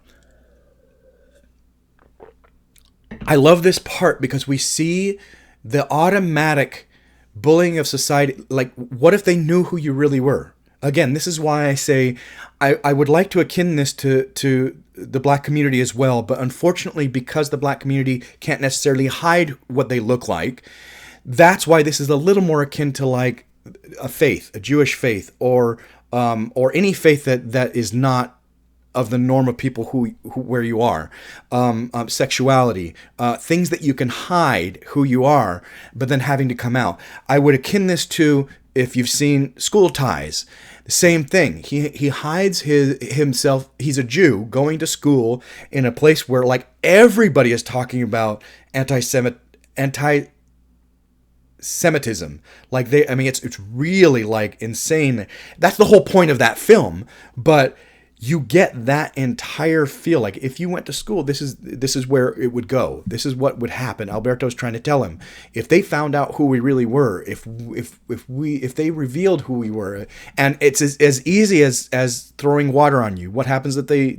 I love this part because we see the automatic bullying of society. Like, what if they knew who you really were? Again, this is why I say I would like to akin this to the black community as well. But unfortunately, because the black community can't necessarily hide what they look like, that's why this is a little more akin to like a faith, a Jewish faith, or any faith that is not of the norm of people who where you are, sexuality, things that you can hide who you are, but then having to come out. I would akin this to, if you've seen School Ties, the same thing. He hides himself. He's a Jew going to school in a place where like everybody is talking about anti-Semitism. Like it's really like insane. That's the whole point of that film. But you get that entire feel. Like if you went to school, this is where it would go. This is what would happen. Alberto's trying to tell him. If they found out who we really were, if they revealed who we were, and it's as easy as throwing water on you. What happens if they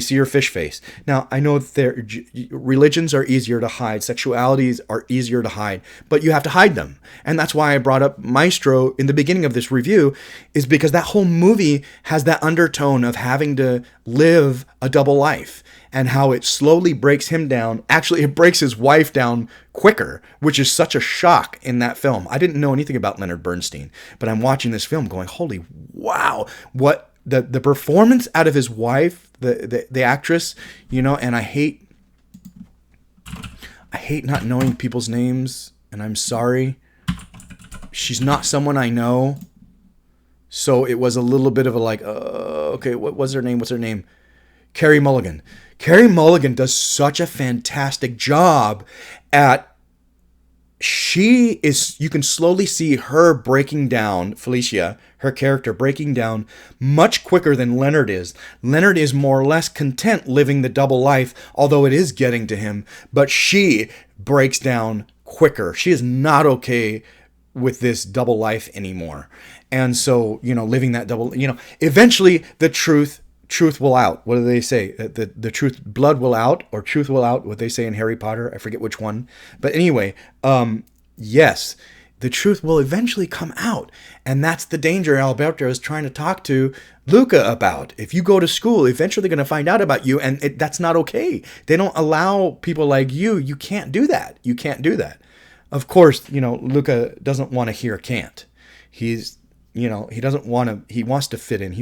see your fish face? Now, I know that religions are easier to hide, sexualities are easier to hide, but you have to hide them. And that's why I brought up Maestro in the beginning of this review, is because that whole movie has that undertone of having to live a double life, and how it slowly breaks him down. Actually, it breaks his wife down quicker, which is such a shock in that film. I didn't know anything about Leonard Bernstein, but I'm watching this film going, holy wow, what the performance out of his wife, the actress, and I hate not knowing people's names, and I'm sorry. She's not someone I know. So it was a little bit of a like, okay, what's her name? What's her name? Carey Mulligan. Carey Mulligan does such a fantastic job at, you can slowly see her breaking down, Felicia, her character breaking down much quicker than Leonard is. Leonard is more or less content living the double life, although it is getting to him, but she breaks down quicker. She is not okay with this double life anymore. And so, living that double, eventually the truth will out. What do they say? The truth, blood will out, or truth will out, what they say in Harry Potter. I forget which one. But anyway, yes, the truth will eventually come out. And that's the danger Alberto is trying to talk to Luca about. If you go to school, eventually they're going to find out about you, and that's not okay. They don't allow people like you. You can't do that. You can't do that. Of course, Luca doesn't want to hear can't. He doesn't want to, he wants to fit in.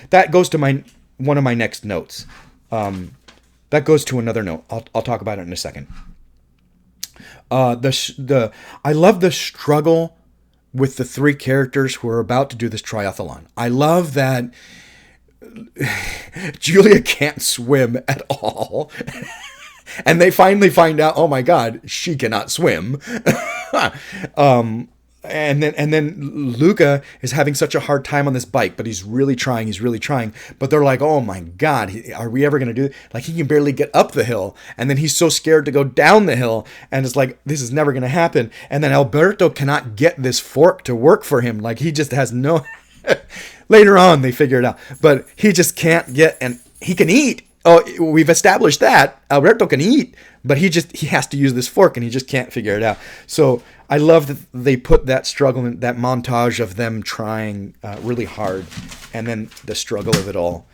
That goes to one of my next notes. That goes to another note. I'll talk about it in a second. I love the struggle with the three characters who are about to do this triathlon. I love that Julia can't swim at all. And they finally find out, oh my God, she cannot swim. And then Luca is having such a hard time on this bike, but he's really trying. But they're like, oh my God, are we ever going to do it? Like, he can barely get up the hill. And then he's so scared to go down the hill. And it's like, this is never going to happen. And then Alberto cannot get this fork to work for him. Like, he just has no... Later on, they figure it out. But he just can't get... And he can eat. Oh, we've established that Alberto can eat, but he has to use this fork, and he just can't figure it out. So I love that they put that struggle in that montage of them trying really hard, and then the struggle of it all.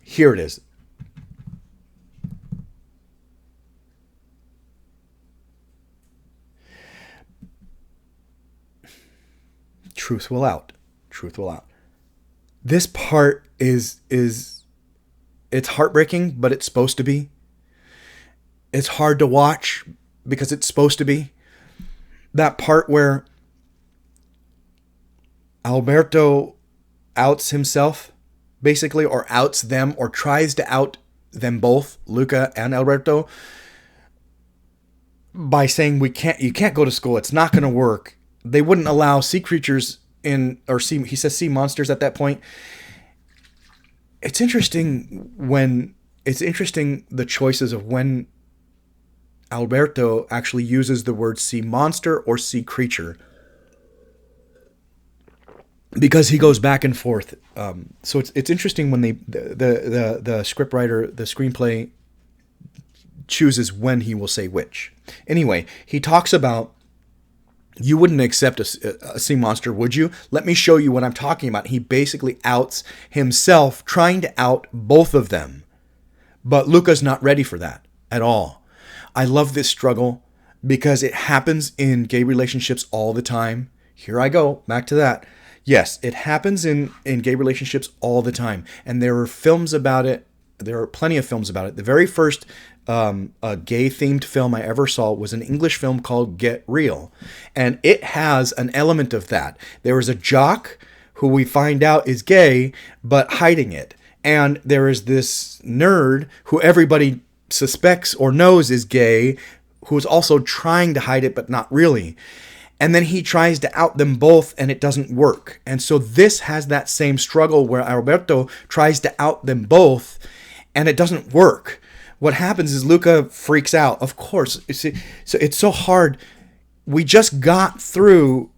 Here it is. Truth will out. Truth will out. This part is it's heartbreaking, but it's supposed to be. It's hard to watch because it's supposed to be. That part where Alberto outs himself, basically, or outs them, or tries to out them both, Luca and Alberto, by saying you can't go to school, it's not going to work. They wouldn't allow sea creatures he says sea monsters at that point. It's interesting the choices of when Alberto actually uses the word sea monster or sea creature, because he goes back and forth. So it's interesting when the scriptwriter, the screenplay, chooses when he will say which. Anyway, he talks about, you wouldn't accept a sea monster, would you? Let me show you what I'm talking about. He basically outs himself, trying to out both of them. But Luca's not ready for that at all. I love this struggle because it happens in gay relationships all the time. Here I go, back to that. Yes, it happens in gay relationships all the time. And there are films about it. There are plenty of films about it. The very first gay-themed film I ever saw was an English film called Get Real. And it has an element of that. There is a jock who we find out is gay, but hiding it. And there is this nerd who everybody suspects or knows is gay, who is also trying to hide it, but not really. And then he tries to out them both, and it doesn't work. And so this has that same struggle where Alberto tries to out them both, and it doesn't work. What happens is Luca freaks out. Of course. So it's so hard. We just got through,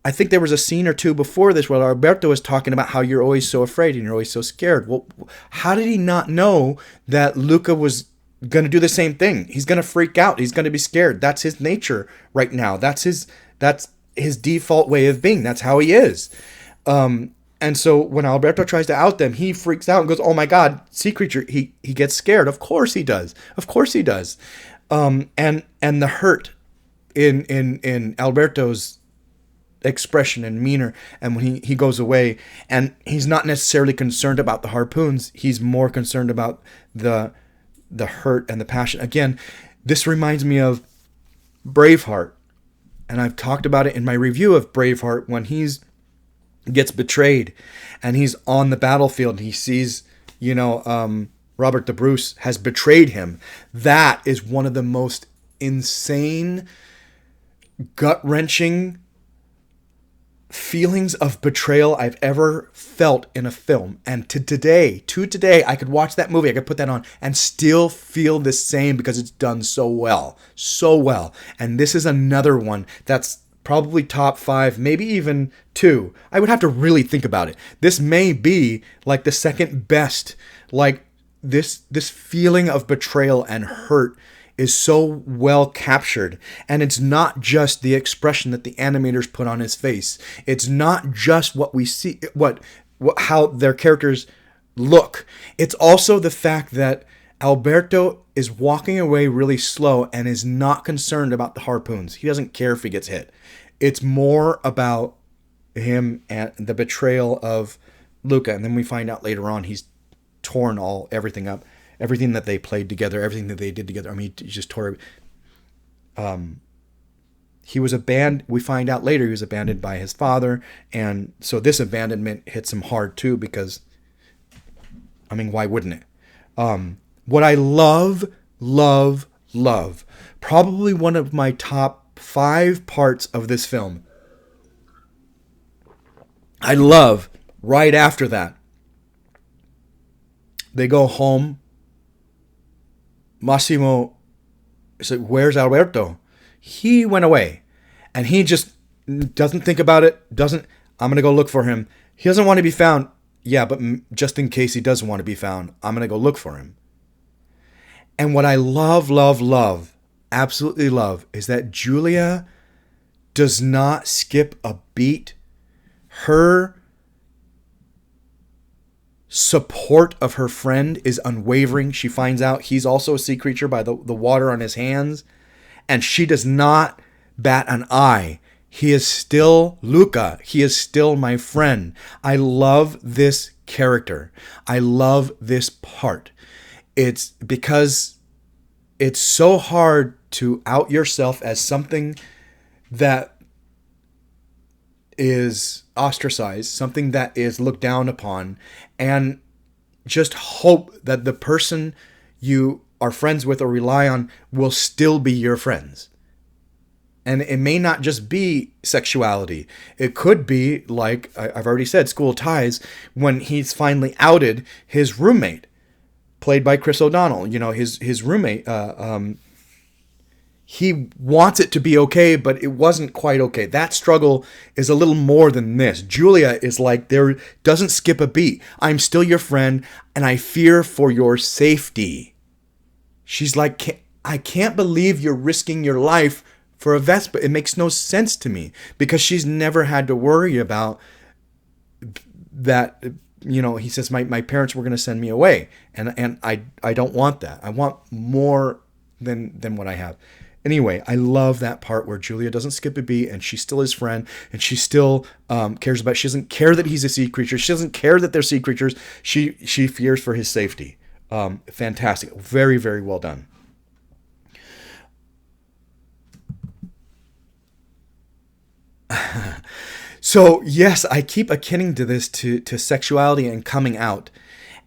I think there was a scene or two before this where Alberto was talking about how you're always so afraid and you're always so scared. Well, how did he not know that Luca was going to do the same thing? He's going to freak out. He's going to be scared. That's his nature right now. That's his default way of being. That's how he is. And so when Alberto tries to out them, he freaks out and goes, "Oh my God, sea creature!" He gets scared. Of course he does. Of course he does. And the hurt in Alberto's expression and demeanor, and when he goes away, and he's not necessarily concerned about the harpoons. He's more concerned about the hurt and the passion. Again, this reminds me of Braveheart, and I've talked about it in my review of Braveheart when gets betrayed and he's on the battlefield and he sees, Robert the Bruce has betrayed him. That is one of the most insane, gut-wrenching feelings of betrayal I've ever felt in a film. And to today, I could watch that movie, I could put that on and still feel the same because it's done so well. So well. And this is another one that's probably top 5, maybe even 2. I would have to really think about it. This may be like the second best. Like this feeling of betrayal and hurt is so well captured. And it's not just the expression that the animators put on his face. It's not just what we see, how their characters look. It's also the fact that Alberto is walking away really slow and is not concerned about the harpoons. He doesn't care if he gets hit. It's more about him and the betrayal of Luca. And then we find out later on he's torn everything up. Everything that they played together, everything that they did together. I mean, he just tore it. He was abandoned. We find out later he was abandoned by his father. And so this abandonment hits him hard too because, why wouldn't it? What I love, probably one of my top 5 parts of this film. I love right after that. They go home. Massimo said, "Where's Alberto?" He went away. And he just doesn't think about it. I'm going to go look for him. He doesn't want to be found. Yeah, but just in case he doesn't want to be found, I'm going to go look for him. And what I love, absolutely love, is that Julia does not skip a beat. Her support of her friend is unwavering. She finds out he's also a sea creature by the water on his hands. And she does not bat an eye. He is still Luca. He is still my friend. I love this character. I love this part. It's because it's so hard to out yourself as something that is ostracized, something that is looked down upon, and just hope that the person you are friends with or rely on will still be your friends. And it may not just be sexuality. It could be, like I've already said, School Ties, when he's finally outed his roommate, played by Chris O'Donnell. His roommate, he wants it to be okay, but it wasn't quite okay. That struggle is a little more than this. Julia is like, there doesn't skip a beat. I'm still your friend, and I fear for your safety. She's like, I can't believe you're risking your life for a Vespa. It makes no sense to me, because she's never had to worry about that. He says, my parents were going to send me away, and I don't want that. I want more than what I have. Anyway, I love that part where Julia doesn't skip a beat and she's still his friend and she still cares about. She doesn't care that he's a sea creature. She doesn't care that they're sea creatures. She fears for his safety. Fantastic. Very, very well done. So yes, I keep akinning to this to sexuality and coming out.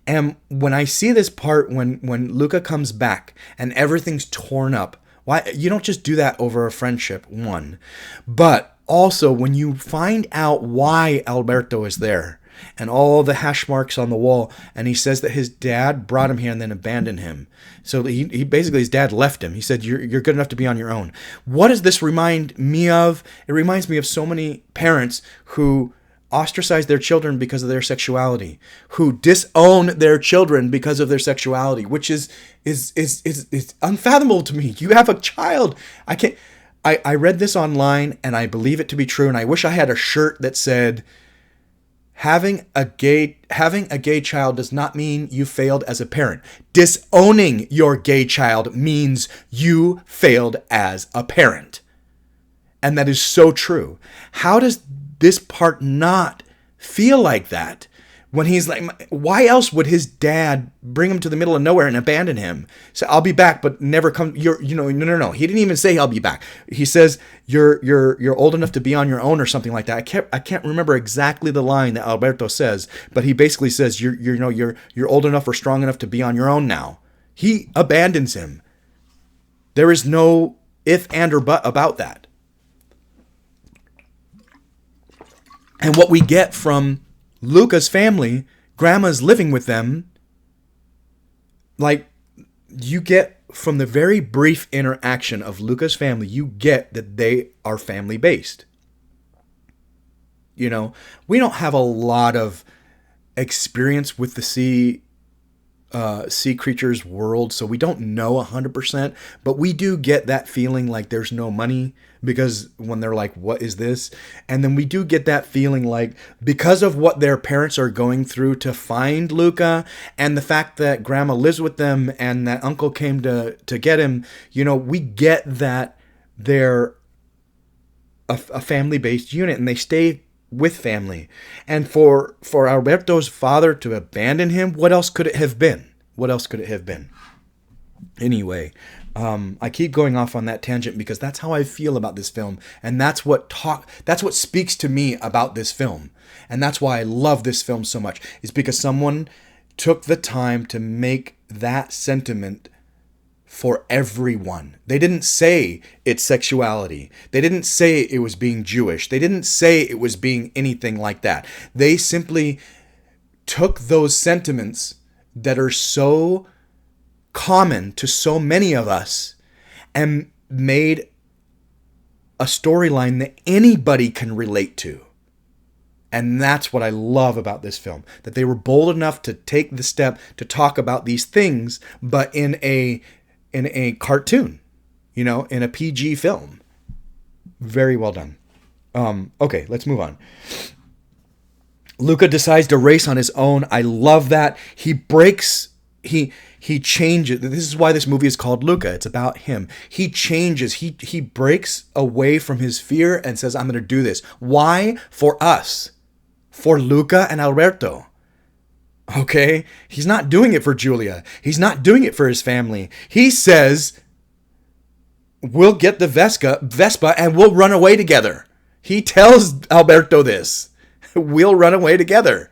And when I see this part when Luca comes back and everything's torn up, why you don't just do that over a friendship, one. But also when you find out why Alberto is there and all the hash marks on the wall, and he says that his dad brought him here and then abandoned him. So he basically, his dad left him. He said, you're good enough to be on your own. What does this remind me of? It reminds me of so many parents who ostracize their children because of their sexuality, who disown their children because of their sexuality, which is unfathomable to me. You have a child. I read this online and I believe it to be true. And I wish I had a shirt that said, having a gay child does not mean you failed as a parent. Disowning your gay child means you failed as a parent. And that is so true. How does this part not feel like that? When he's like, why else would his dad bring him to the middle of nowhere and abandon him? So I'll be back, but never come. No. He didn't even say I'll be back. He says you're old enough to be on your own or something like that. I can't remember exactly the line that Alberto says, but he basically says you're old enough or strong enough to be on your own now. He abandons him. There is no if, and, or but about that. And what we get from Luca's family, grandma's living with them, like, you get from the very brief interaction of Luca's family, you get that they are family based. You know, we don't have a lot of experience with the sea creatures world, so we don't know 100%, but we do get that feeling like there's no money, because when they're like, what is this? And then we do get that feeling like, because of what their parents are going through to find Luca, and the fact that grandma lives with them and that uncle came to get him, you know, we get that they're a family-based unit and they stay with family. And for Alberto's father to abandon him, what else could it have been? What else could it have been? Anyway, I keep going off on that tangent because that's how I feel about this film, and that's what speaks to me about this film, and that's why I love this film so much. Is because someone took the time to make that sentiment for everyone. They didn't say it's sexuality. They didn't say it was being Jewish. They didn't say it was being anything like that. They simply took those sentiments that are so common to so many of us and made a storyline that anybody can relate to. And that's what I love about this film, that they were bold enough to take the step to talk about these things, but in a cartoon, you know, in a PG film. Very well done. Okay, let's move on. Luca decides to race on his own. I love that. He changes. This is why this movie is called Luca. It's about him. He changes. He breaks away from his fear and says, I'm going to do this. Why? For us. For Luca and Alberto. Okay? He's not doing it for Julia. He's not doing it for his family. He says, we'll get the Vespa and we'll run away together. He tells Alberto this. We'll run away together.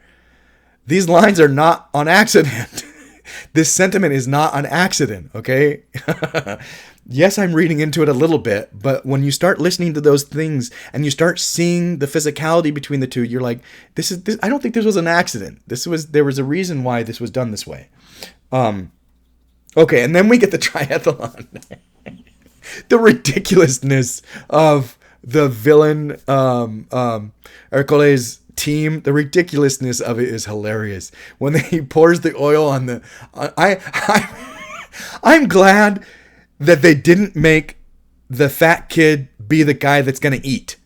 These lines are not on accident. This sentiment is not an accident, okay? Yes, I'm reading into it a little bit, but when you start listening to those things and you start seeing the physicality between the two, you're like, this. I don't think this was an accident. There was a reason why this was done this way. Okay, and then we get the triathlon. The ridiculousness of the villain Hercules team, the ridiculousness of it is hilarious. When he pours the oil on the, I'm glad that they didn't make the fat kid be the guy that's gonna eat.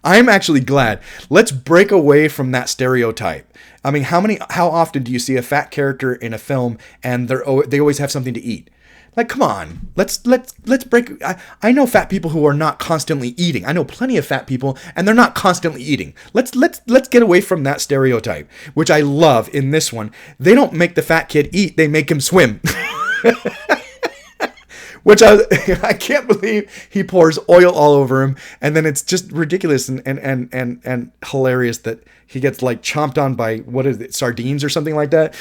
I'm actually glad. Let's break away from that stereotype. I mean, how often do you see a fat character in a film and they always have something to eat? Like, come on, let's break. I know fat people who are not constantly eating. I know plenty of fat people, and they're not constantly eating. Let's get away from that stereotype, which I love in this one. They don't make the fat kid eat; they make him swim. Which I can't believe he pours oil all over him, and then it's just ridiculous and hilarious that he gets like chomped on by, what is it, sardines or something like that.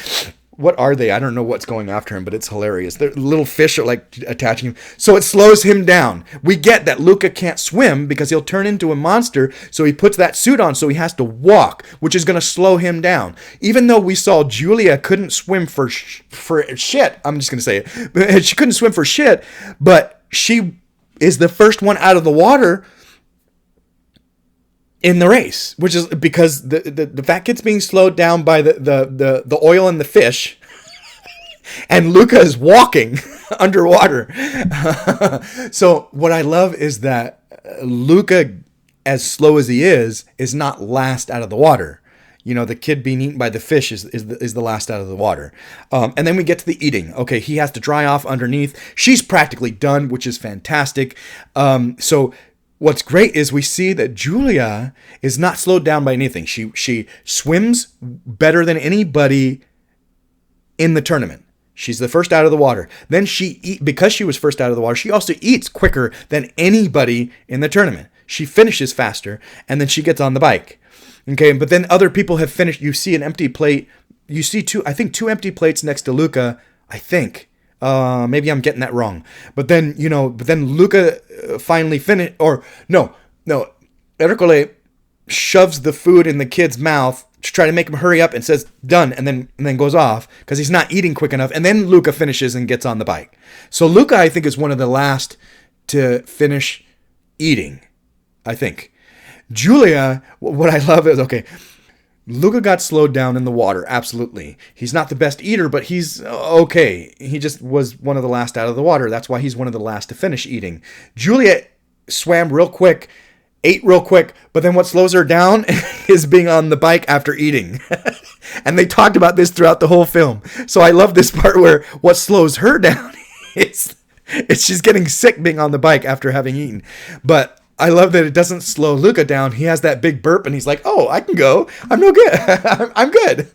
What are they? I don't know what's going after him, but it's hilarious. The little fish are like attaching him. So it slows him down. We get that Luca can't swim because he'll turn into a monster. So he puts that suit on so he has to walk, which is going to slow him down. Even though we saw Julia couldn't swim for shit. I'm just going to say it. She couldn't swim for shit, but she is the first one out of the water in the race, which is because the fat kid's being slowed down by the oil and the fish, and Luca is walking underwater. So what I love is that Luca, as slow as he is not last out of the water. You know, the kid being eaten by the fish is the last out of the water. And then we get to the eating. Okay, he has to dry off underneath. She's practically done, which is fantastic. So what's great is we see that Julia is not slowed down by anything. She swims better than anybody in the tournament. She's the first out of the water. Then because she was first out of the water, she also eats quicker than anybody in the tournament. She finishes faster, and then she gets on the bike. Okay, but then other people have finished. You see an empty plate. You see two empty plates next to Luca, I think. Maybe I'm getting that wrong. But then, Luca finally finished, or no, Ercole shoves the food in the kid's mouth to try to make him hurry up and says done, and then goes off because he's not eating quick enough. And then Luca finishes and gets on the bike. So Luca, I think, is one of the last to finish eating, I think. Julia, what I love is, okay, Luca got slowed down in the water, absolutely. He's not the best eater, but he's okay. He just was one of the last out of the water. That's why he's one of the last to finish eating. Julia swam real quick, ate real quick, but then what slows her down is being on the bike after eating. And they talked about this throughout the whole film. So I love this part where what slows her down is she's getting sick being on the bike after having eaten. But I love that it doesn't slow Luca down. He has that big burp and he's like, oh, I can go. I'm no good. I'm good.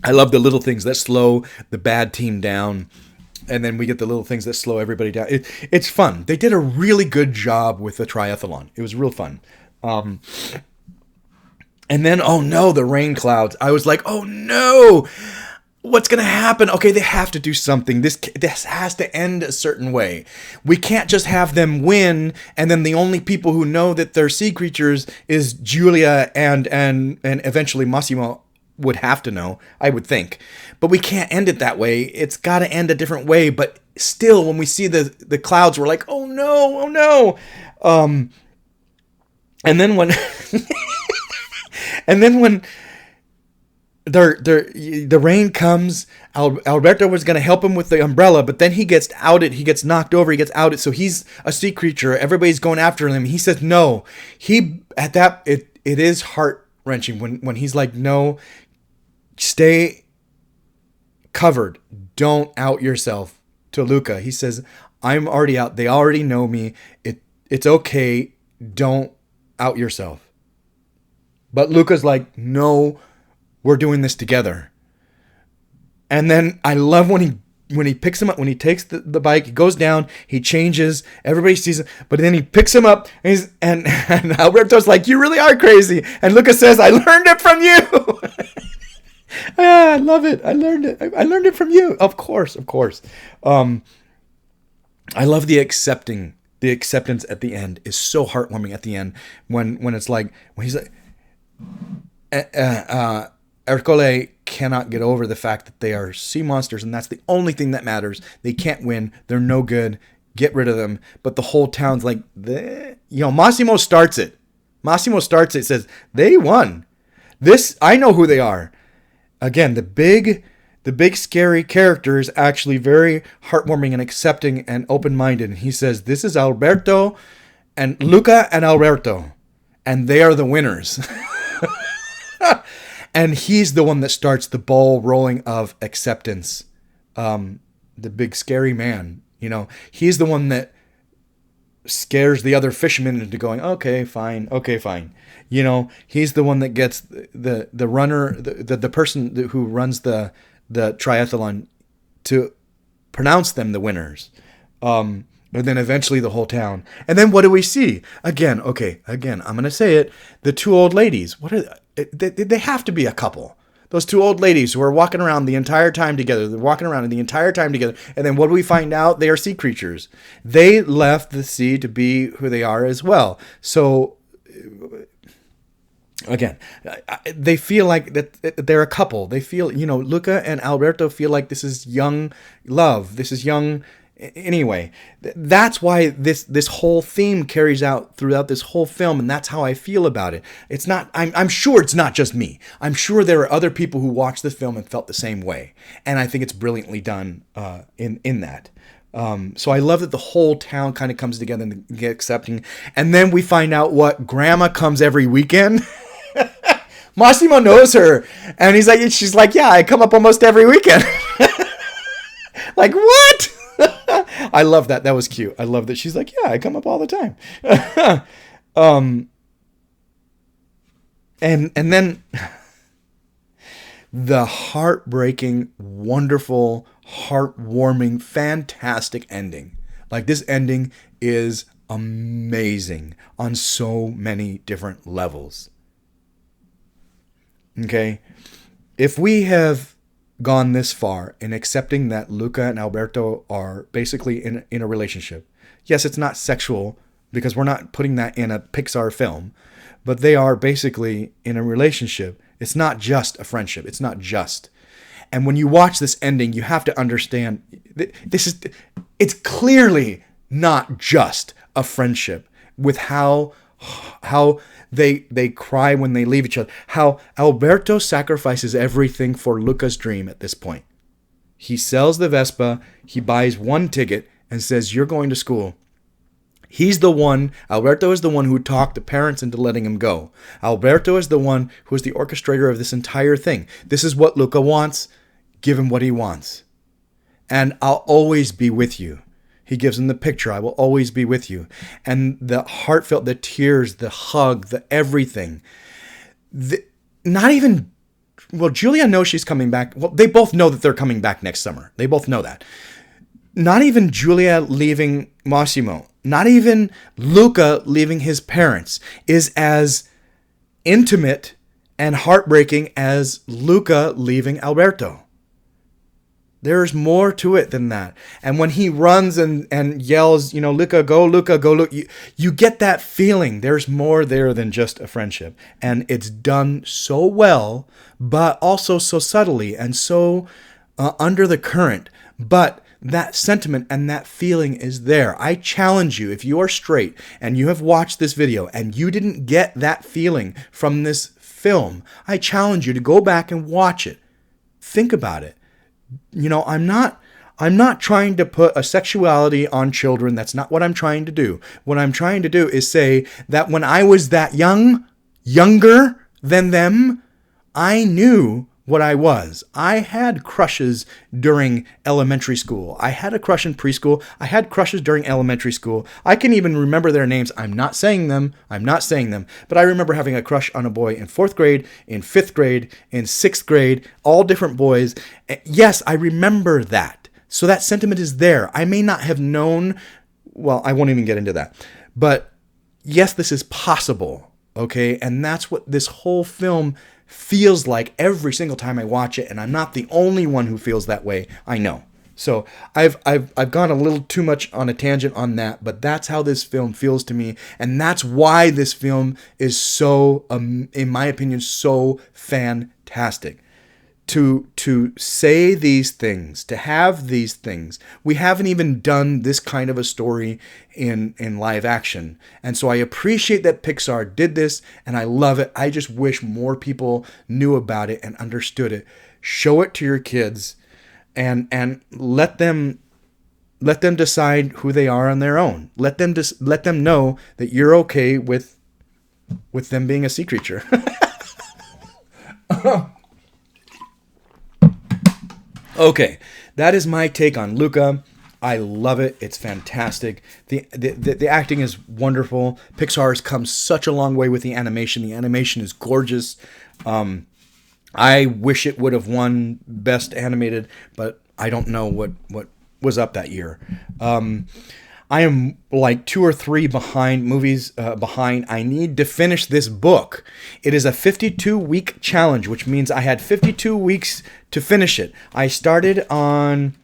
I love the little things that slow the bad team down. And then we get the little things that slow everybody down. It's fun. They did a really good job with the triathlon. It was real fun. And then, oh no, the rain clouds. I was like, oh no. What's going to happen? Okay, they have to do something. This has to end a certain way. We can't just have them win, and then the only people who know that they're sea creatures is Julia and eventually Massimo would have to know, I would think. But we can't end it that way. It's got to end a different way. But still, when we see the clouds, we're like, oh no. And then when the rain comes, Alberto was going to help him with the umbrella, but then he gets outed. He gets knocked over. He gets outed. So he's a sea creature. Everybody's going after him. He says no. It is heart wrenching when he's like, no, stay covered. Don't out yourself to Luca. He says, I'm already out. They already know me. It's okay. Don't out yourself. But Luca's like, no, we're doing this together. And then I love when he picks him up, when he takes the bike, he goes down, he changes, everybody sees him, but then he picks him up, and Alberto's like, you really are crazy. And Luca says, I learned it from you. I love it. I learned it from you. Of course. I love the acceptance at the end is so heartwarming at the end when it's like, when he's like, Ercole cannot get over the fact that they are sea monsters, and that's the only thing that matters. They can't win. They're no good. Get rid of them. But the whole town's like, Massimo starts it. Says, they won. I know who they are. Again, the big scary character is actually very heartwarming and accepting and open-minded. And he says, this is Alberto and Luca and Alberto, and they are the winners. And he's the one that starts the ball rolling of acceptance. The big scary man, he's the one that scares the other fishermen into going, okay, fine. He's the one that gets the runner, the person who runs the triathlon to pronounce them the winners. And then eventually the whole town. And then what do we see? Again, I'm going to say it. The two old ladies, they have to be a couple. Those two old ladies who are walking around the entire time together. They're walking around the entire time together. And then what do we find out? They are sea creatures. They left the sea to be who they are as well. So, again, they feel like that they're a couple. They feel, Luca and Alberto feel like this is young love. This is young. Anyway, that's why this whole theme carries out throughout this whole film, and that's how I feel about it. It's not. I'm sure it's not just me. I'm sure there are other people who watched this film and felt the same way, and I think it's brilliantly done in that. So I love that the whole town kind of comes together and get accepting, and then we find out what Grandma comes every weekend. Massimo knows her, and she's like, yeah, I come up almost every weekend. Like, what? I love that. That was cute. I love that she's like, yeah, I come up all the time. And then the heartbreaking, wonderful, heartwarming, fantastic ending. Like, this ending is amazing on so many different levels. Okay? If we have gone this far in accepting that Luca and Alberto are basically in a relationship. Yes, it's not sexual because we're not putting that in a Pixar film, but they are basically in a relationship. It's not just a friendship. It's not just. And when you watch this ending, you have to understand it's clearly not just a friendship with how they cry when they leave each other. How Alberto sacrifices everything for Luca's dream at this point. He sells the Vespa, he buys one ticket and says, you're going to school. Alberto is the one who talked the parents into letting him go. Alberto is the one who is the orchestrator of this entire thing. This is what Luca wants. Give him what he wants. And I'll always be with you. He gives him the picture. I will always be with you. And the heartfelt, the tears, the hug, the everything. Julia knows she's coming back. Well, they both know that they're coming back next summer. They both know that. Not even Julia leaving Massimo, not even Luca leaving his parents is as intimate and heartbreaking as Luca leaving Alberto. There's more to it than that. And when he runs and yells, Luca, go, you get that feeling. There's more there than just a friendship. And it's done so well, but also so subtly and so under the current. But that sentiment and that feeling is there. I challenge you, if you are straight and you have watched this video and you didn't get that feeling from this film, I challenge you to go back and watch it. Think about it. I'm not trying to put a sexuality on children. That's not what I'm trying to do. What I'm trying to do is say that when I was that younger than them, I knew what I was. I had crushes during elementary school. I had a crush in preschool. I had crushes during elementary school. I can even remember their names. I'm not saying them. But I remember having a crush on a boy in 4th grade, in 5th grade, in 6th grade, all different boys. Yes, I remember that. So that sentiment is there. I may not have known, well, I won't even get into that. But yes, this is possible. Okay? And that's what this whole film feels like every single time I watch it, and I'm not the only one who feels that way. I know. So I've gone a little too much on a tangent on that, but that's how this film feels to me, and that's why this film is so, in my opinion, so fantastic. To say these things, to have these things. We haven't even done this kind of a story in live action. And so I appreciate that Pixar did this, and I love it. I just wish more people knew about it and understood it. Show it to your kids and let them decide who they are on their own. Let them know that you're okay with them being a sea creature. Okay, that is my take on Luca. I love it. It's fantastic. The acting is wonderful. Pixar has come such a long way with the animation. The animation is gorgeous. I wish it would have won Best Animated, but I don't know what was up that year. I am like 2 or 3 movies behind. I need to finish this book. It is a 52-week challenge, which means I had 52 weeks to finish it. I started on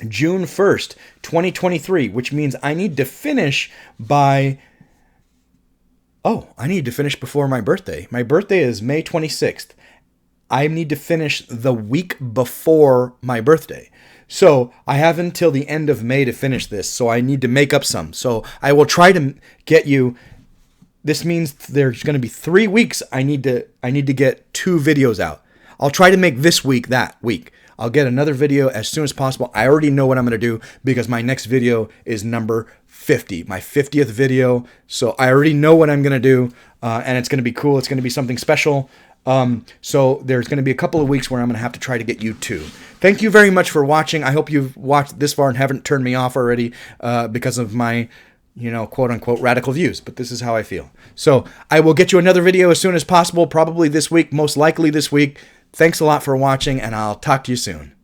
June 1st, 2023, which means I need to finish by... Oh, I need to finish before my birthday. My birthday is May 26th. I need to finish the week before my birthday. So I have until the end of May to finish this. So I need to make up some. So I will try to get you. This means there's going to be 3 weeks. I need to get 2 videos out. I'll try to make this week that week. I'll get another video as soon as possible. I already know what I'm going to do because my next video is number 50, my 50th video. So I already know what I'm going to do, and it's going to be cool. It's going to be something special. So there's going to be a couple of weeks where I'm going to have to try to get you 2. Thank you very much for watching. I hope you've watched this far and haven't turned me off already because of my, quote unquote radical views, but this is how I feel. So I will get you another video as soon as possible, probably this week, most likely this week. Thanks a lot for watching, and I'll talk to you soon.